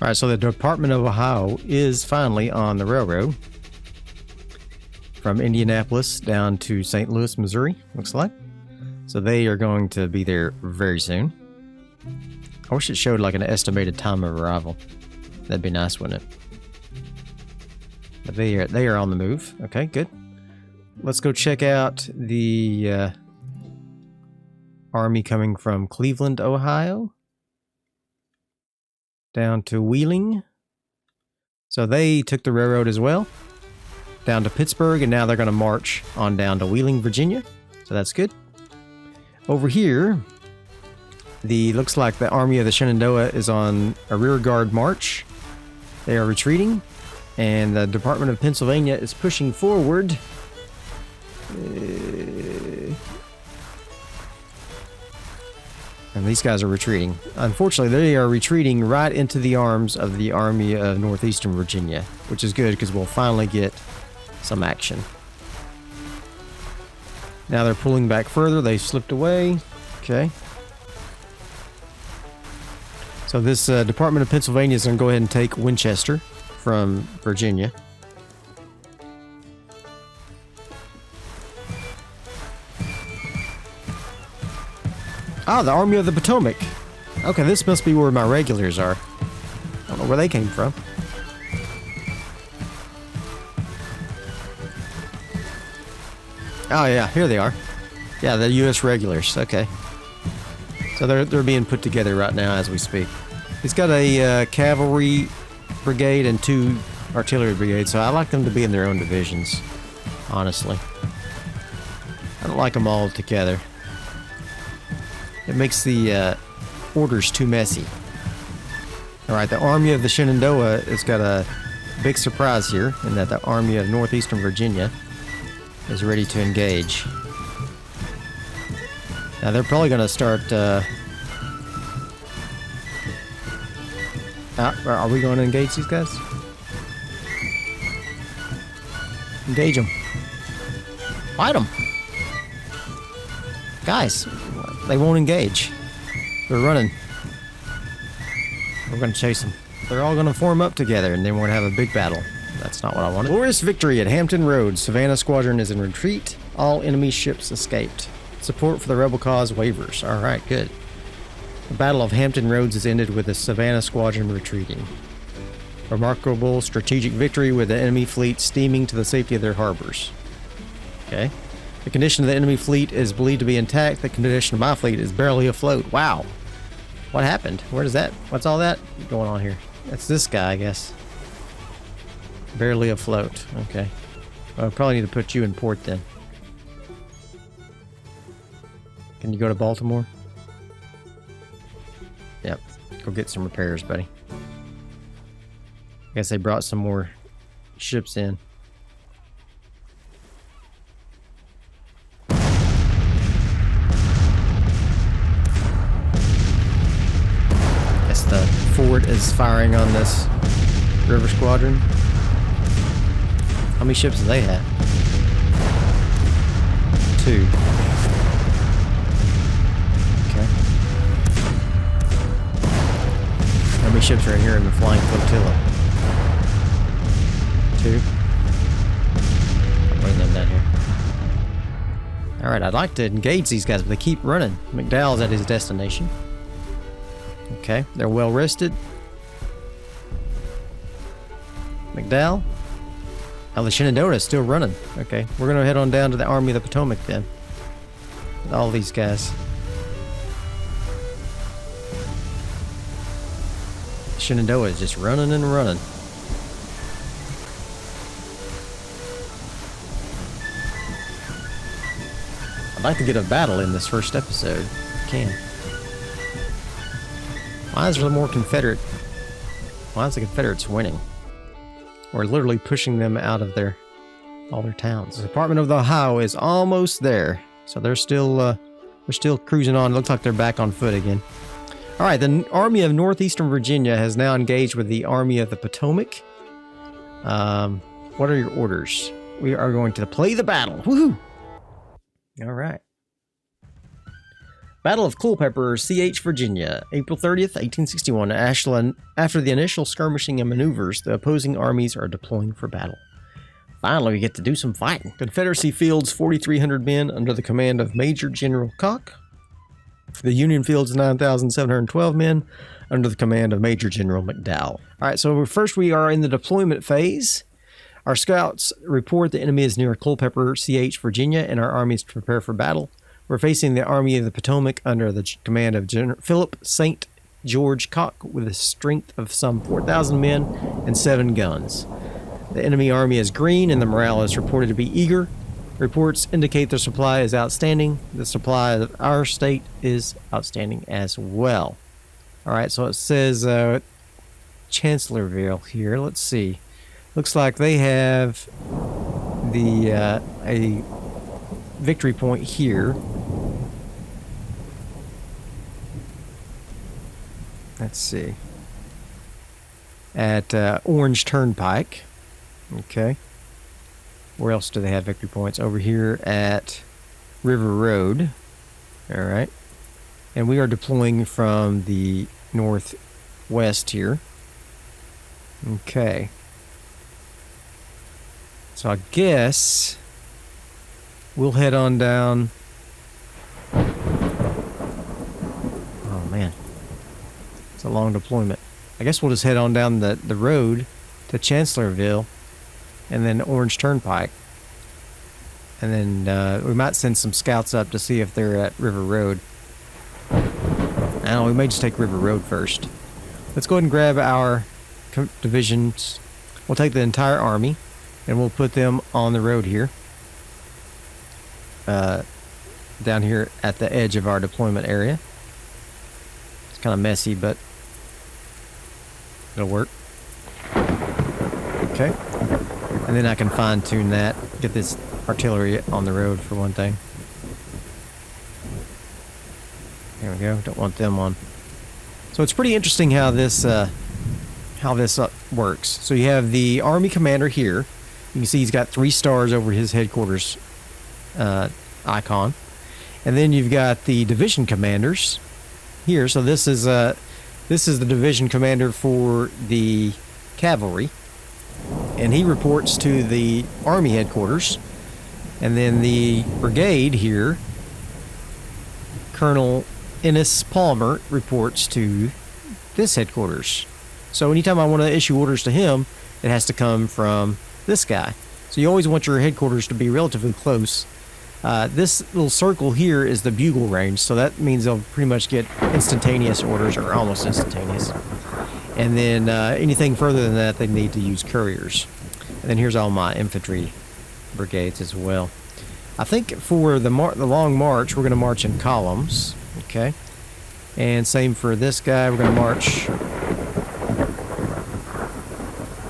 Alright, so the Department of Ohio is finally on the railroad. from Indianapolis down to St. Louis, Missouri, looks like. So they are going to be there very soon. I wish it showed like an estimated time of arrival. That'd be nice, wouldn't it? But they are on the move. Okay, good. Let's go check out the army coming from Cleveland, Ohio, down to Wheeling. So they took the railroad as well, down to Pittsburgh, and now they're going to march on down to Wheeling, Virginia. So that's good. Over here, looks like the Army of the Shenandoah is on a rear guard march. They are retreating, and the Department of Pennsylvania is pushing forward. And these guys are retreating. Unfortunately, they are retreating right into the arms of the Army of Northeastern Virginia, which is good because we'll finally get some action. Now they're pulling back further. They slipped away. Okay. So this Department of Pennsylvania is going to go ahead and take Winchester from Virginia. Oh, the Army of the Potomac. Okay, this must be where my regulars are. I don't know where they came from. Oh yeah, here they are. Yeah, the U.S. regulars. Okay. So they're being put together right now as we speak. He's got a cavalry brigade and 2 artillery brigades, so I like them to be in their own divisions, honestly. I don't like them all together. It makes the orders too messy. Alright, the Army of the Shenandoah has got a big surprise here, in that the Army of Northeastern Virginia is ready to engage. Now they're probably going to start... are we going to engage these guys? Engage them. Fight them. Guys, they won't engage. They're running. We're going to chase them. They're all going to form up together, and then we're going to have a big battle. That's not what I wanted. Glorious victory at Hampton Roads. Savannah Squadron is in retreat. All enemy ships escaped. Support for the rebel cause wavers. Alright, good. The Battle of Hampton Roads is ended with the Savannah Squadron retreating. Remarkable strategic victory with the enemy fleet steaming to the safety of their harbors. Okay. The condition of the enemy fleet is believed to be intact. The condition of my fleet is barely afloat. Wow. What happened? Where is that? What's all that going on here? That's this guy, I guess. Barely afloat. Okay. Well, I probably need to put you in port then. Can you go to Baltimore? Yep. Go get some repairs, buddy. I guess they brought some more ships in. Guess the fort is firing on this river squadron. How many ships do they have? 2. Okay. How many ships are in here in the flying flotilla? 2. I'll bring them down here. Alright, I'd like to engage these guys, but they keep running. McDowell's at his destination. Okay, they're well rested. McDowell? Oh, the Shenandoah is still running. Okay, we're going to head on down to the Army of the Potomac then. With all these guys. The Shenandoah is just running and running. I'd like to get a battle in this first episode. I can. Why is there more Confederate? Why is the Confederates winning? We're literally pushing them out of all their towns. The Department of the Ohio is almost there, so they're still cruising on. It looks like they're back on foot again. All right, the Army of Northeastern Virginia has now engaged with the Army of the Potomac. What are your orders? We are going to play the battle. Woohoo! All right. Battle of Culpeper, CH, Virginia, April 30th, 1861. After the initial skirmishing and maneuvers, the opposing armies are deploying for battle. Finally, we get to do some fighting. Confederacy fields 4,300 men under the command of Major General Koch. The Union fields 9,712 men under the command of Major General McDowell. All right, so first we are in the deployment phase. Our scouts report the enemy is near Culpeper, CH, Virginia, and our armies prepare for battle. We're facing the Army of the Potomac under the command of General Philip St. George Koch with a strength of some 4,000 men and 7 guns. The enemy army is green and the morale is reported to be eager. Reports indicate their supply is outstanding. The supply of our state is outstanding as well. All right, so it says Chancellorsville here. Let's see. Looks like they have the a victory point here. Let's see. At Orange Turnpike. Okay. Where else do they have victory points? Over here at River Road. All right. And we are deploying from the northwest here. Okay. So I guess we'll head on down. Oh, man. It's a long deployment. I guess we'll just head on down the road to Chancellorsville. And then Orange Turnpike. And then we might send some scouts up to see if they're at River Road. I don't know, we may just take River Road first. Let's go ahead and grab our divisions. We'll take the entire army, and we'll put them on the road here. Down here at the edge of our deployment area. It's kind of messy, but it'll work. Okay. And then I can fine-tune that, get this artillery on the road for one thing. There we go. Don't want them on. So it's pretty interesting how this works. So you have the Army commander here. You can see he's got 3 stars over his headquarters icon. And then you've got the division commanders here. So this is the division commander for the cavalry. And he reports to the Army headquarters. And then the brigade here, Colonel Ennis Palmer, reports to this headquarters. So anytime I want to issue orders to him, it has to come from this guy. So you always want your headquarters to be relatively close. This little circle here is the bugle range, so that means they'll pretty much get instantaneous orders, or almost instantaneous. And then anything further than that, they need to use couriers. And then here's all my infantry brigades as well. I think for the long march, we're going to march in columns. Okay. And same for this guy, we're going to march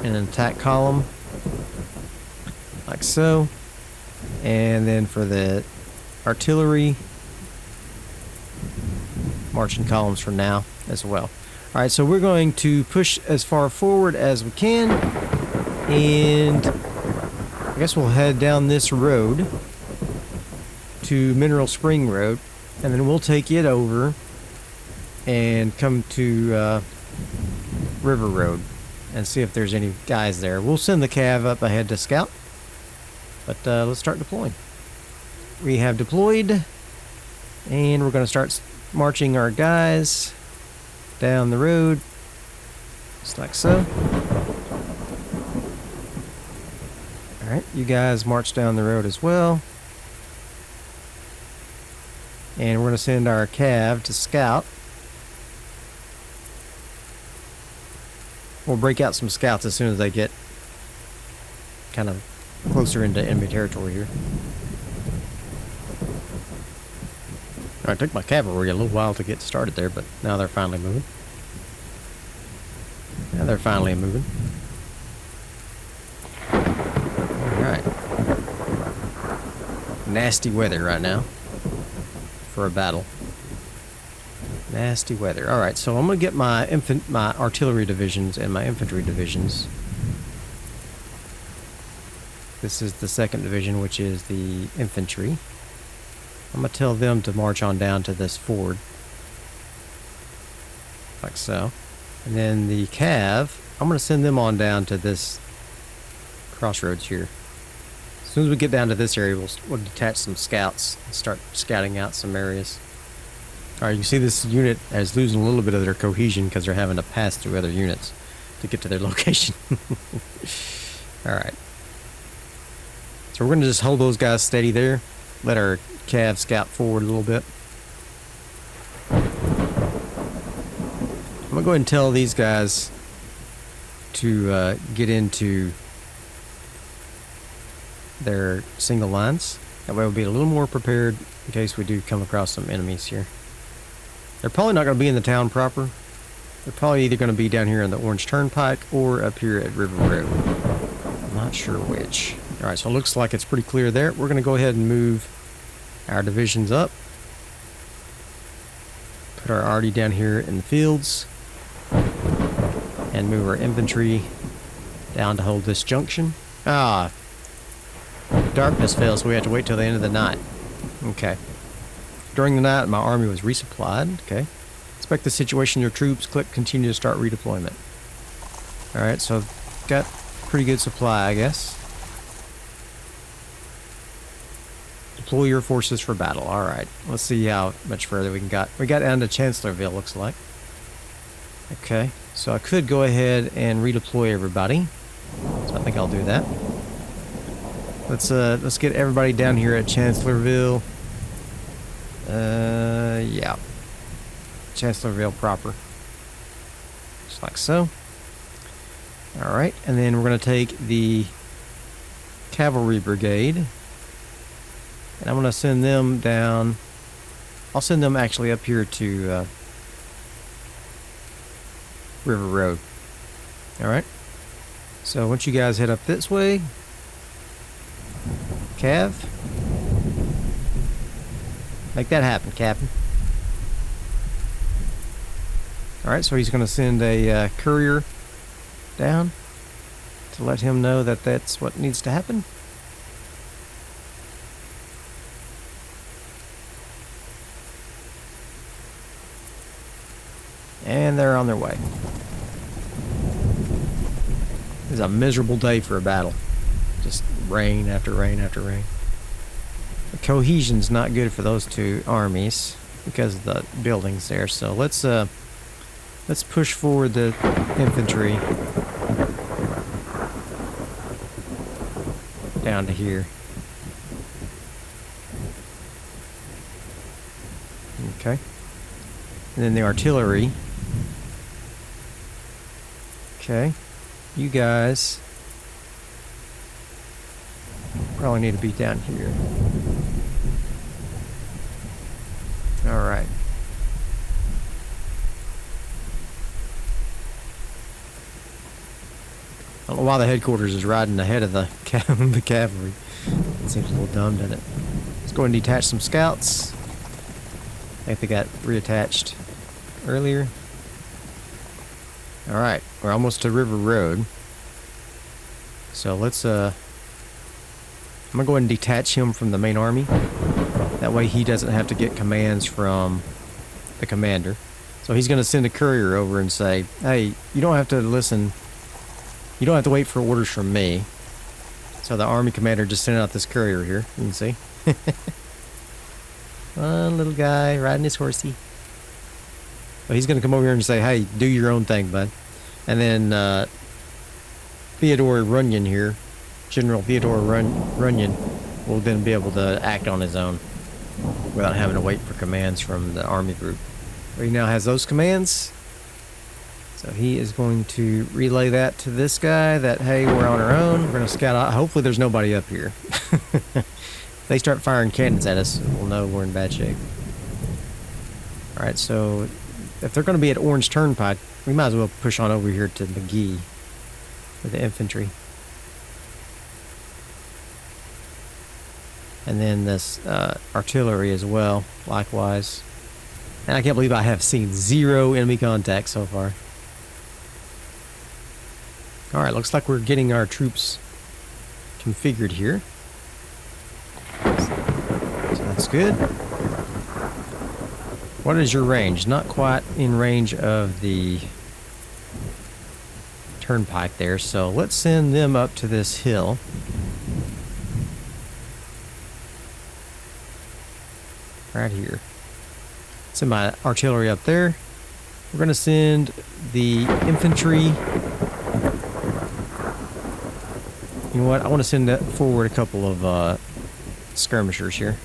in an attack column, like so. And then for the artillery, march in columns for now as well. Alright, so we're going to push as far forward as we can, and I guess we'll head down this road to Mineral Spring Road, and then we'll take it over and come to River Road and see if there's any guys there. We'll send the cav up ahead to scout, but let's start deploying. We have deployed, and we're going to start marching our guys down the road, just like so. Alright, you guys march down the road as well. And we're going to send our cav to scout. We'll break out some scouts as soon as they get kind of closer into enemy territory here. It took my cavalry a little while to get started there, but now they're finally moving. Now they're finally moving. Alright. Nasty weather right now for a battle. Nasty weather. Alright, so I'm going to get my artillery divisions and my infantry divisions. This is the 2nd division, which is the infantry. I'm going to tell them to march on down to this ford. Like so. And then the cav, I'm going to send them on down to this crossroads here. As soon as we get down to this area, we'll detach some scouts and start scouting out some areas. Alright, you can see this unit is losing a little bit of their cohesion because they're having to pass through other units to get to their location. Alright. So we're going to just hold those guys steady there. Let our cav scout forward a little bit. I'm going to go ahead and tell these guys to get into their single lines. That way we'll be a little more prepared in case we do come across some enemies here. They're probably not going to be in the town proper. They're probably either going to be down here on the Orange Turnpike or up here at River Road. I'm not sure which. Alright, so it looks like it's pretty clear there. We're going to go ahead and move our divisions up. Put our arty down here in the fields. And move our infantry down to hold this junction. Ah, darkness fell, so we have to wait till the end of the night. Okay. During the night, my army was resupplied. Okay. Inspect the situation of your troops. Click continue to start redeployment. Alright, so got pretty good supply, I guess. Deploy your forces for battle. Alright. Let's see how much further we can got. We got down to Chancellorsville, looks like. Okay. So I could go ahead and redeploy everybody. So I think I'll do that. Let's get everybody down here at Chancellorsville. Yeah. Chancellorsville proper. Just like so. Alright, and then we're going to take the cavalry brigade. And I'm going to send them down. I'll send them actually up here to River Road. Alright. So once you guys head up this way, Cav, make that happen, Captain. Alright, so he's going to send a courier down to let him know that that's what needs to happen. And they're on their way. This is a miserable day for a battle. Just rain after rain after rain. The cohesion's not good for those two armies because of the buildings there. So let's push forward the infantry down to here. Okay. And then the artillery. Okay. You guys probably need to be down here. Alright. I don't know why the headquarters is riding ahead of the cavalry. It seems a little dumb, doesn't it? Let's go and detach some scouts. I think they got reattached earlier. Alright, we're almost to River Road. So let's I'm gonna go ahead and detach him from the main army. That way he doesn't have to get commands from the commander. So he's gonna send a courier over and say, hey, you don't have to listen. You don't have to wait for orders from me. So the army commander just sent out this courier here. You can see. One little guy riding his horsey. But he's gonna come over here and say, hey, do your own thing, bud. And then Theodore Runyon here, General Theodore Runyon, will then be able to act on his own without having to wait for commands from the army group. But he now has those commands. So he is going to relay that to this guy that, hey, we're on our own. We're going to scout out. Hopefully there's nobody up here. If they start firing cannons at us, we'll know we're in bad shape. Alright, so if they're going to be at Orange Turnpike, we might as well push on over here to McGee with the infantry. And then this artillery as well, likewise. And I can't believe I have seen 0 enemy contact so far. Alright, looks like we're getting our troops configured here. So that's good. What is your range? Not quite in range of the turnpike there, so let's send them up to this hill. right here. Send my artillery up there. We're gonna send the infantry. You know what? I want to send forward a couple of skirmishers here.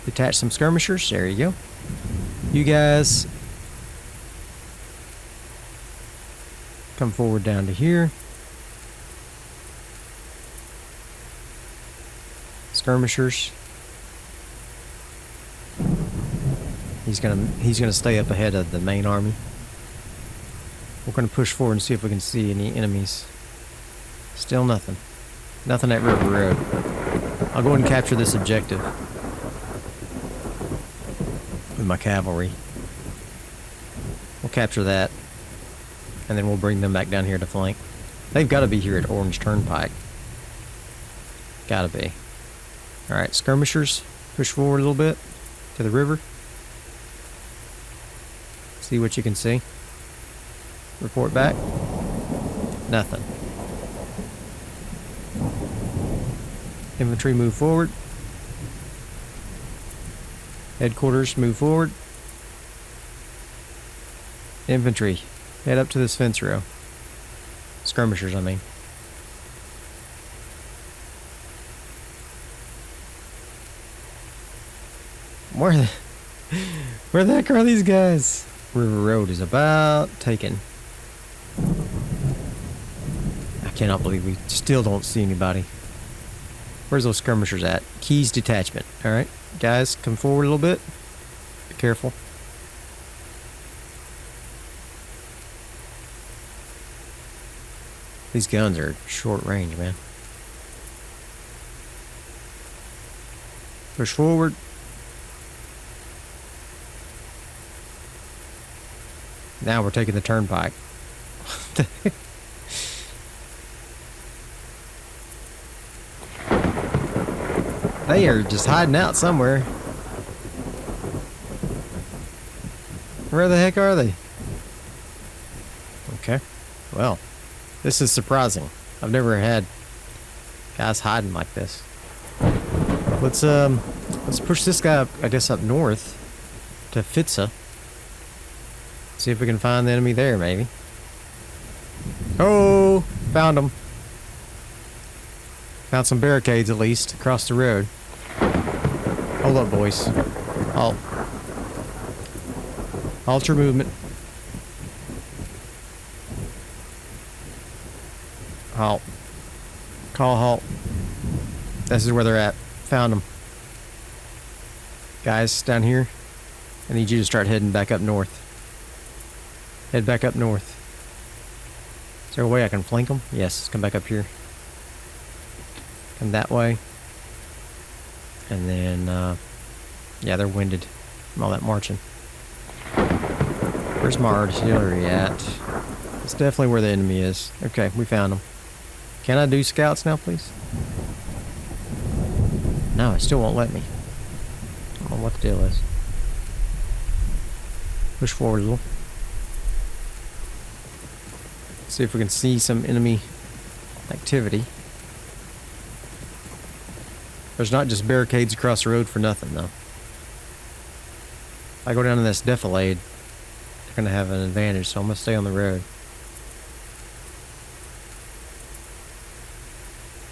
Detach some skirmishers. There you go. You guys come forward down to here. Skirmishers. He's gonna stay up ahead of the main army. We're gonna push forward and see if we can see any enemies. Still nothing. Nothing at River Road. I'll go ahead and capture this objective with my cavalry. We'll capture that, and then we'll bring them back down here to flank. They've got to be here at Orange Turnpike. Gotta be. Alright, skirmishers, push forward a little bit to the river. See what you can see. Report back. Nothing. Infantry move forward. Headquarters move forward. Infantry, head up to this fence row. Skirmishers, I mean. Where the heck are these guys? River Road is about taken. I cannot believe we still don't see anybody. Where's those skirmishers at? Keys detachment. Alright, guys, come forward a little bit. Be careful. These guns are short range, man. Push forward. Now we're taking the turnpike. They are just hiding out somewhere. Where the heck are they? Okay. Well, this is surprising. I've never had guys hiding like this. Let's push this guy up, I guess, up north to Fitza. See if we can find the enemy there, maybe. Oh, found them. Found some barricades, at least, across the road. Hold up, boys. Halt. Halt your movement. Halt. Call halt. This is where they're at. Found them. Guys, down here, I need you to start heading back up north. Head back up north. Is there a way I can flank them? Yes, come back up here. Come that way. And then, yeah, they're winded from all that marching. Where's my artillery at? It's definitely where the enemy is. Okay, we found them. Can I do scouts now, please? No, it still won't let me. I don't know what the deal is. Push forward a little. See if we can see some enemy activity. There's not just barricades across the road for nothing, though. If I go down to this defilade, they're going to have an advantage, so I'm going to stay on the road.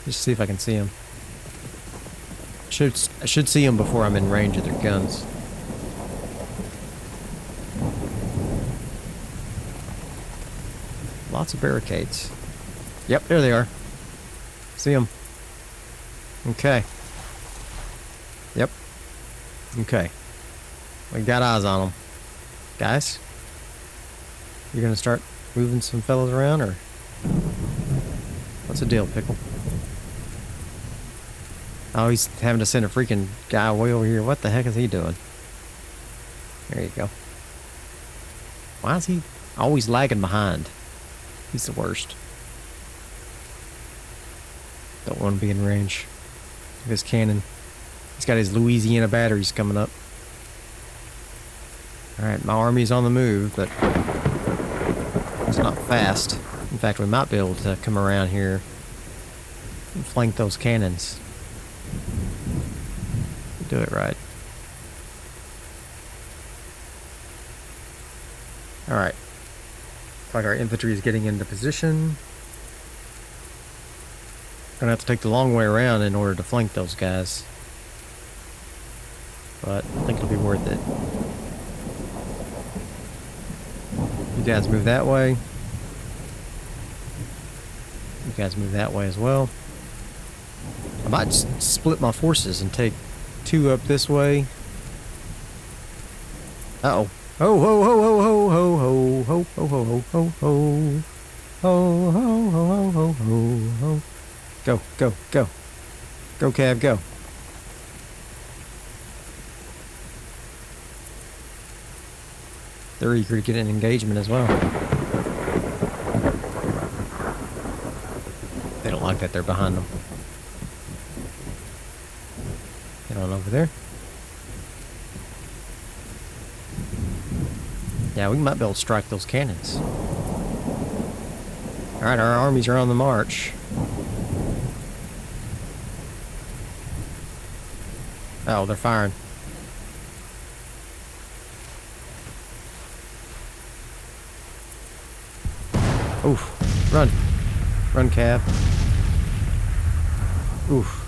Just see if I can see them. I should see them before I'm in range of their guns. Lots of barricades. Yep, there they are. See them. Okay. Yep. Okay. We got eyes on them. Guys? You're gonna start moving some fellas around, or what's the deal, Pickle? Oh, he's having to send a freaking guy way over here. What the heck is he doing? There you go. Why is he always lagging behind? He's the worst. Don't want to be in range of his cannon. He's got his Louisiana batteries coming up. Alright, my army's on the move, but it's not fast. In fact, we might be able to come around here and flank those cannons. do it right. Alright. Looks like our infantry is getting into position. Gonna have to take the long way around in order to flank those guys. But I think it'll be worth it. You guys move that way. You guys move that way as well. I might just split my forces and take 2 up this way. Uh-oh. Ho ho ho ho ho ho ho ho ho ho ho ho ho ho ho ho ho ho. Go, go, go. Go, Cav, go. They're eager to get an engagement as well. They don't like that they're behind them. Get on over there. Yeah, we might be able to strike those cannons. Alright, our armies are on the march. Oh, they're firing. Oof. Run. Run, Cav. Oof.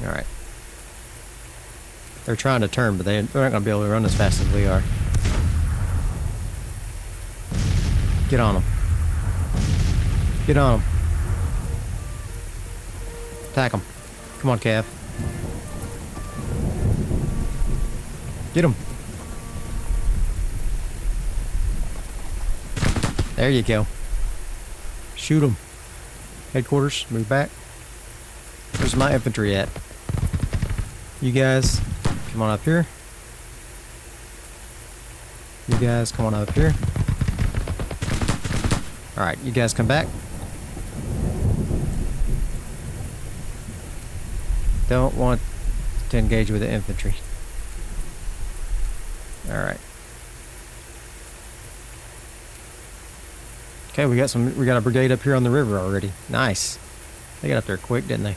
Alright. They're trying to turn, but they're not going to be able to run as fast as we are. Get on them. Get on them. Attack them. Come on, Cav. Get them. There you go. Shoot them. Headquarters, move back. Where's my infantry at? You guys, come on up here. You guys, come on up here. Alright, you guys come back. Don't want to engage with the infantry. Alright. Okay, we got a brigade up here on the river already. Nice. They got up there quick, didn't they?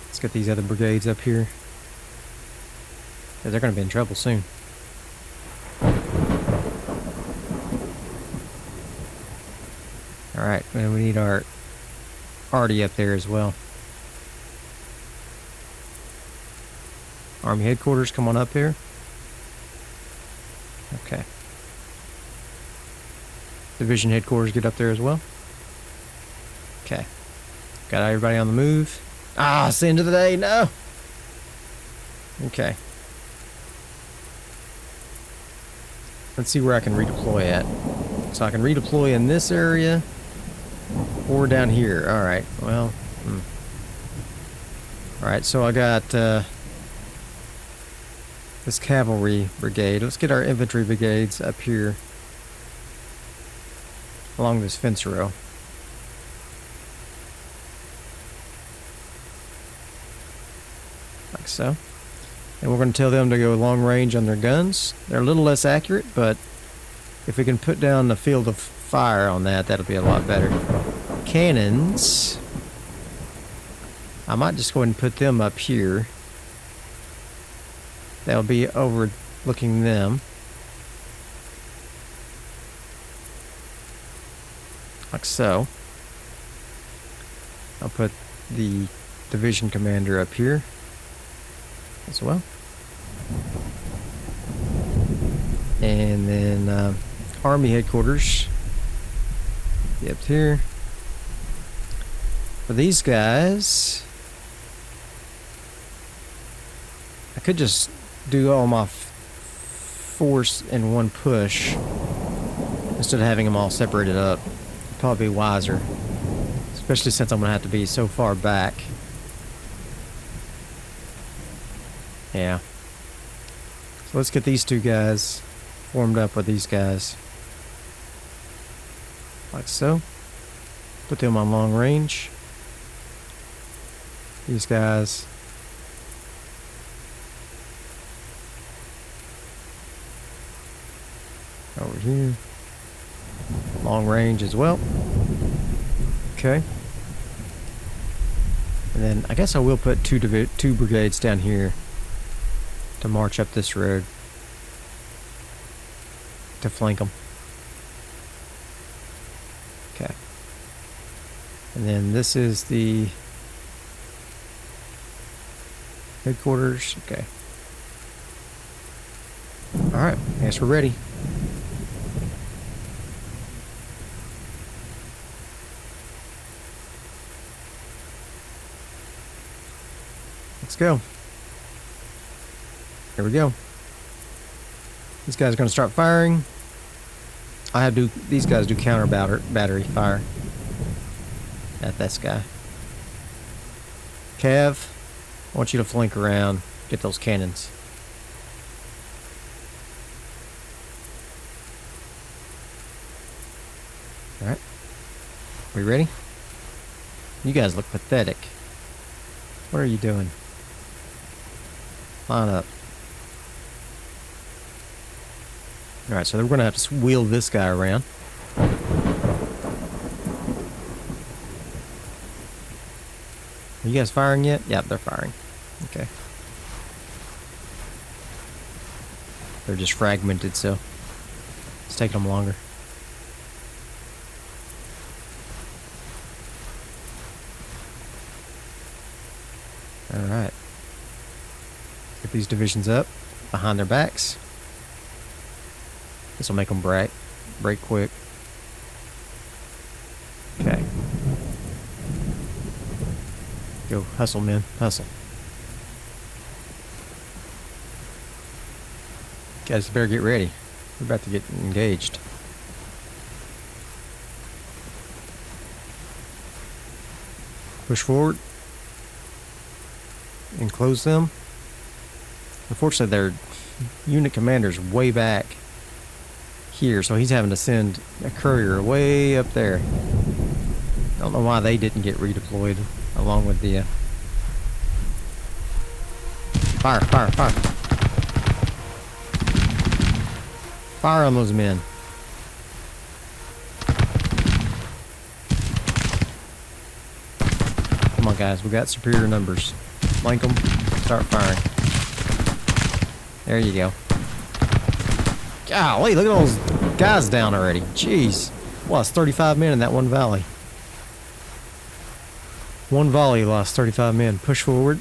Let's get these other brigades up here. They're going to be in trouble soon. Alright, and we need our arty up there as well. Army headquarters, come on up here. Okay. Division headquarters, get up there as well. Okay. Got everybody on the move. Ah, it's the end of the day. No. Okay. Let's see where I can redeploy at. So I can redeploy in this area or down here. All right. Well. All right. So I got this cavalry brigade. Let's get our infantry brigades up here along this fence row. Like so. And we're going to tell them to go long range on their guns. They're a little less accurate, but if we can put down the field of fire on that, that'll be a lot better. Cannons. I might just go ahead and put them up here. That'll be overlooking them. Like so. I'll put the division commander up here as well. And then army headquarters be up here. For these guys, I could just do all my force in one push instead of having them all separated up. Probably be wiser, especially since I'm gonna have to be so far back. Yeah. So let's get these two guys formed up with these guys. Like so. Put them on long range. These guys. Over here. Long range as well. Okay. And then I guess I will put two brigades down here to march up this road to flank them. Okay. And then this is the headquarters. Okay. Alright, I guess we're ready. Let's go. Here we go. These guys are going to start firing. I have to. These guys do counter battery fire at this guy. Cav, I want you to flank around. Get those cannons. All right. We ready? You guys look pathetic. What are you doing? Line up. Alright, so we're going to have to wheel this guy around. Are you guys firing yet? Yep, they're firing. Okay. They're just fragmented, so it's taking them longer. Alright. Get these divisions up behind their backs. This will make them break quick. Okay. Go, hustle, men, hustle. Guys, better get ready. We're about to get engaged. Push forward. Enclose them. Unfortunately, their unit commander's way back here, so he's having to send a courier way up there. I don't know why they didn't get redeployed along with the fire. Fire on those men. Come on, guys, we got superior numbers. Flank them, start firing. There you go. Golly, look at those guys down already. Jeez. Lost 35 men in that one volley. One volley lost 35 men. Push forward.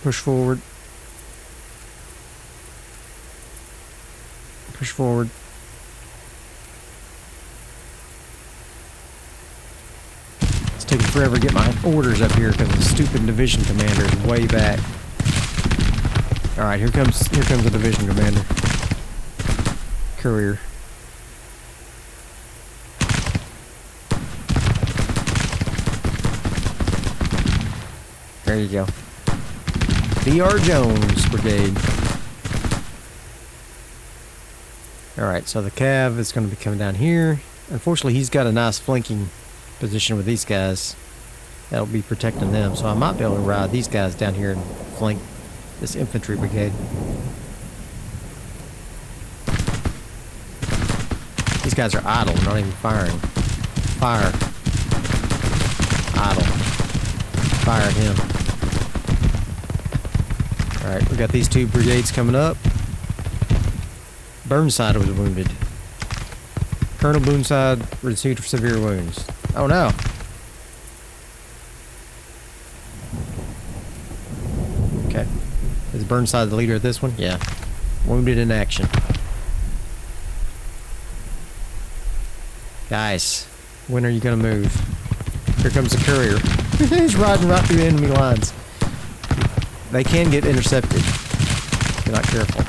Push forward. Push forward. It's taking forever to get my orders up here because the stupid division commander is way back. Alright, here comes the division commander. Courier. There you go. D.R. Jones Brigade. Alright, so the Cav is going to be coming down here. Unfortunately, he's got a nice flanking position with these guys. That'll be protecting them, so I might be able to ride these guys down here and flank this infantry brigade. These guys are idle, not even firing. Fire. Idle. Fire at him. Alright, we got these two brigades coming up. Burnside was wounded. Colonel Burnside received severe wounds. Oh no! Okay. Is Burnside the leader of this one? Yeah. Wounded in action. Guys, when are you gonna move? Here comes the courier. He's riding right through enemy lines. They can get intercepted if you're not careful.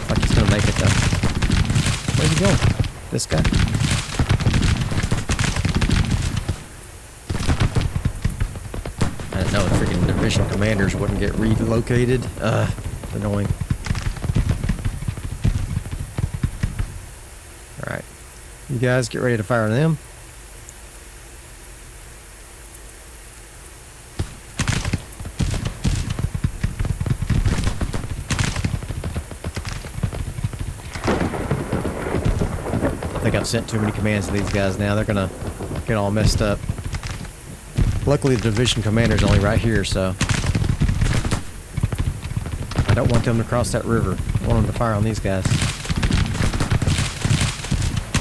Like he's gonna make it though. Where's he going? This guy? I didn't know the freaking division commanders wouldn't get relocated. Annoying. Alright. You guys get ready to fire on them. think I've sent too many commands to these guys now. They're gonna get all messed up. Luckily, the division commander's only right here, so I don't want them to cross that river. I want them to fire on these guys.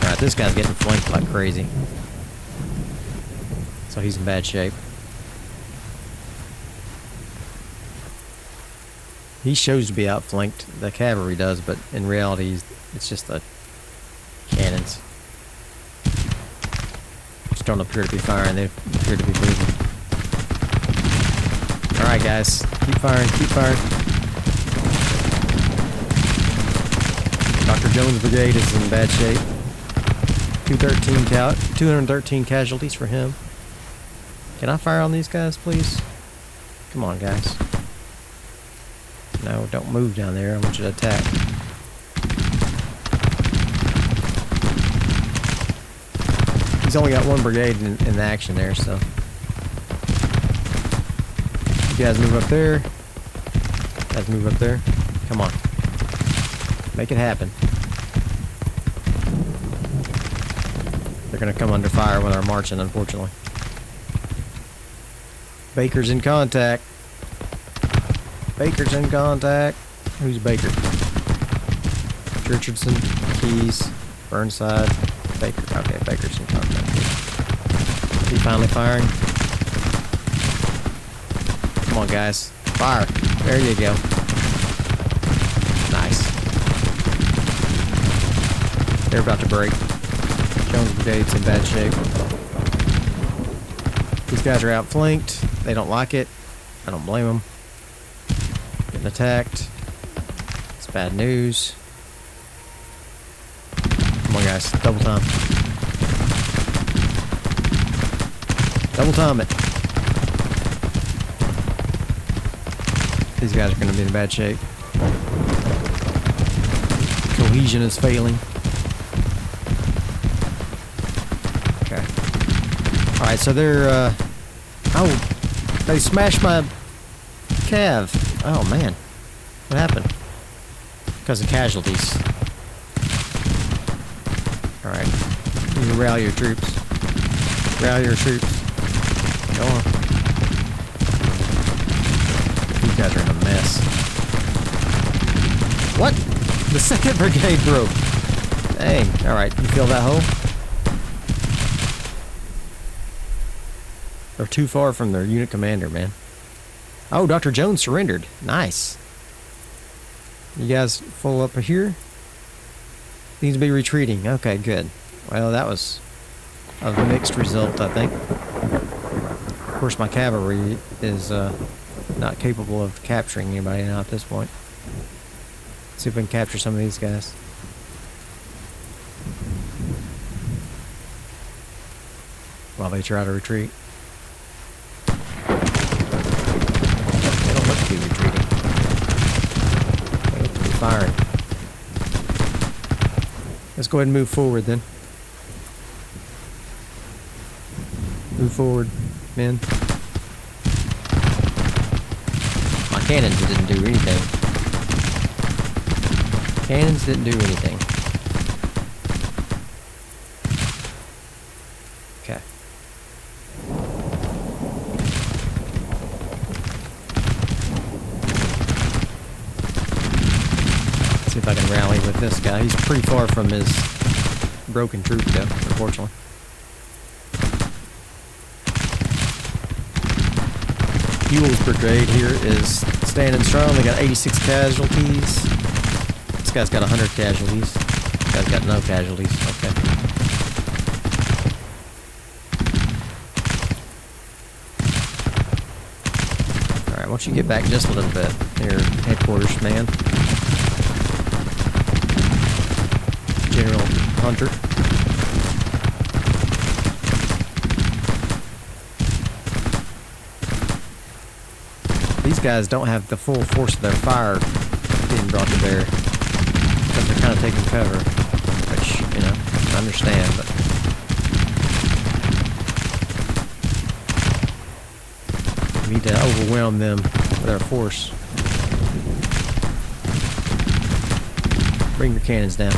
Alright, this guy's getting flanked like crazy. So he's in bad shape. He shows to be outflanked, the cavalry does, but in reality, it's just the cannons. Just don't appear to be firing, they appear to be moving. Alright guys, keep firing, keep firing. Dr. Jones' brigade is in bad shape. 213 casualties for him. Can I fire on these guys, please? Come on, guys. No, don't move down there. I want you to attack. He's only got one brigade in action there, so. You guys move up there. You guys move up there. Come on. Make it happen. They're gonna come under fire when they're marching, unfortunately. Baker's in contact. Baker's in contact. Who's Baker? Richardson, Keyes, Burnside, Baker. Okay, Baker's in contact. Is he finally firing? Come on, guys. Fire. There you go. Nice. They're about to break. Jones Brigade's in bad shape. These guys are outflanked. They don't like it. I don't blame them. Getting attacked. It's bad news. Come on, guys. Double time. Double time it. These guys are going to be in bad shape. Cohesion is failing. Okay. Alright, so they're, oh, they smashed my cav. Oh, man. What happened? Because of casualties. Alright. You need to rally your troops. Rally your troops. Go on. These guys are in a mess. What? The 2nd Brigade broke. Dang. Alright, you feel that hole? They're too far from their unit commander, man. Oh, Dr. Jones surrendered. Nice. You guys full up here? Needs to be retreating. Okay, good. Well, that was a mixed result, I think. Of course, my cavalry is not capable of capturing anybody now at this point. Let's see if we can capture some of these guys. While they try to retreat. They don't look to be retreating. They look to be firing. Let's go ahead and move forward then. Move forward, men. My cannons didn't do anything. Cannons didn't do anything. Okay. Let's see if I can rally with this guy. He's pretty far from his broken troop though, unfortunately. Ewell's brigade here is standing strong. They got 86 casualties. This guy's got 100 casualties. This guy's got no casualties. Okay. Alright, why don't you get back just a little bit here, headquarters man. General Hunter. These guys don't have the full force of their fire being brought to bear because they're kind of taking cover, which, you know, I understand, but we need to overwhelm them with our force. Bring your cannons down.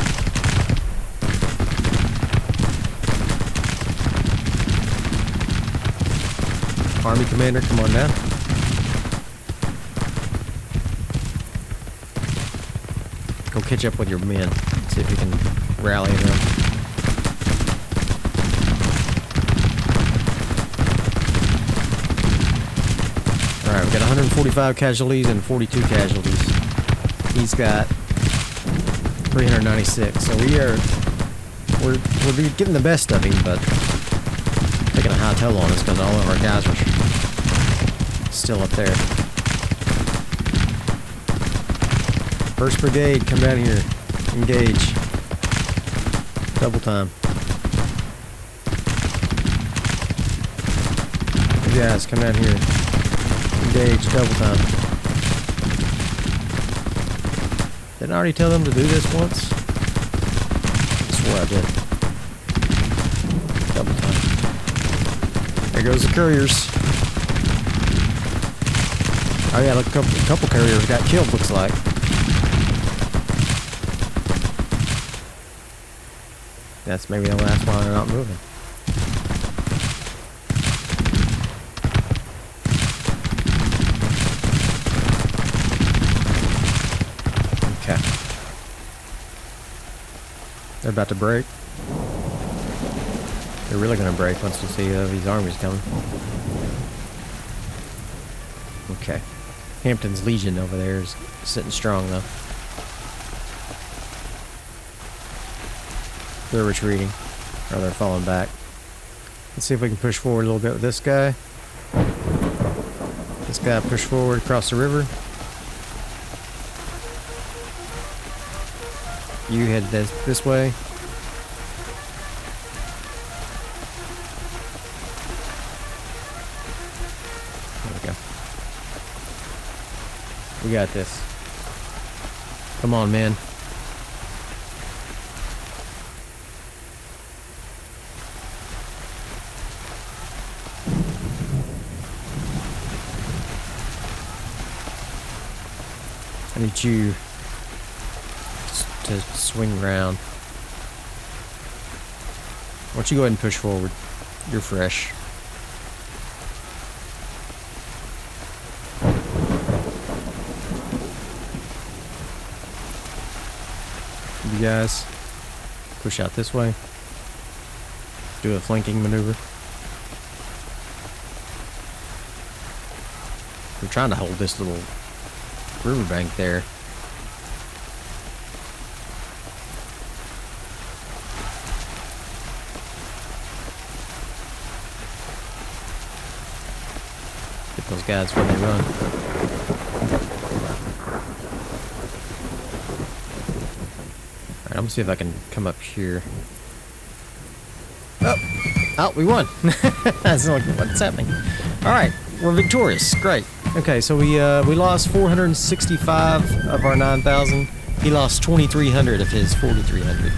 Army commander, come on down. Go catch up with your men. See if you can rally them. Alright, we've got 145 casualties and 42 casualties. He's got 396. So we're getting the best of him, but taking a high toll on us because all of our guys are still up there. 1st Brigade, come down here. Engage. Double time. You guys, come down here. Engage, double time. Didn't I already tell them to do this once? I swear I did. Double time. There goes the couriers. Oh yeah, look, a couple couriers got killed, looks like. That's maybe the last one they're not moving. Okay. They're about to break. They're really going to break once they see these armies coming. Okay. Hampton's Legion over there is sitting strong though. They're retreating, or they're falling back. Let's see if we can push forward a little bit with this guy. This guy push forward across the river. You head this way. There we go. We got this. Come on, man. I need you to swing around. Why don't you go ahead and push forward? You're fresh. You guys push out this way. Do a flanking maneuver. We're trying to hold this little riverbank there. Get those guys when they run. Alright, I'm gonna see if I can come up here. Oh, we won. That's like, what's happening? Alright, we're victorious. Great. Okay, so we lost 465 of our 9,000. He lost 2,300 of his 4,300.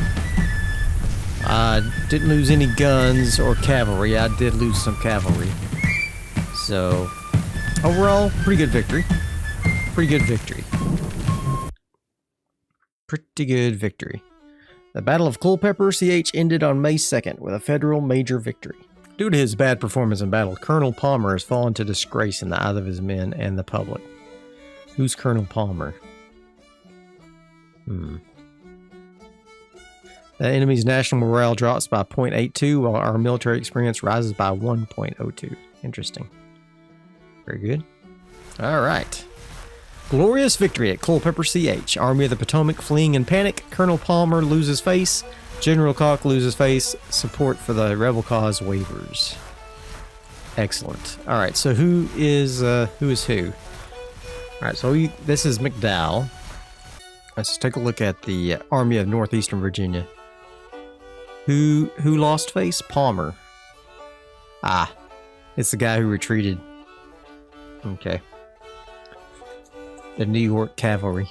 I didn't lose any guns or cavalry. I did lose some cavalry. So, overall, pretty good victory. Pretty good victory. Pretty good victory. The Battle of Culpeper, CH, ended on May 2nd with a federal major victory. Due to his bad performance in battle, Colonel Palmer has fallen to disgrace in the eyes of his men and the public. Who's Colonel Palmer? The enemy's national morale drops by 0.82, while our military experience rises by 1.02. Interesting. Very good. All right. Glorious victory at Culpeper, CH. Army of the Potomac fleeing in panic. Colonel Palmer loses face. General Koch loses face. Support for the rebel cause wavers. Excellent. All right. So who is who? All right. So this is McDowell. Let's take a look at the Army of Northeastern Virginia. Who lost face? Palmer. Ah, it's the guy who retreated. Okay. The New York Cavalry.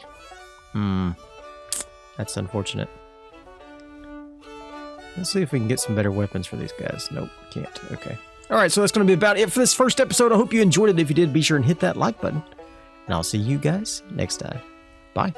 That's unfortunate. Let's see if we can get some better weapons for these guys. Nope, can't. Okay. Alright, so that's going to be about it for this first episode. I hope you enjoyed it. If you did, be sure and hit that like button. And I'll see you guys next time. Bye.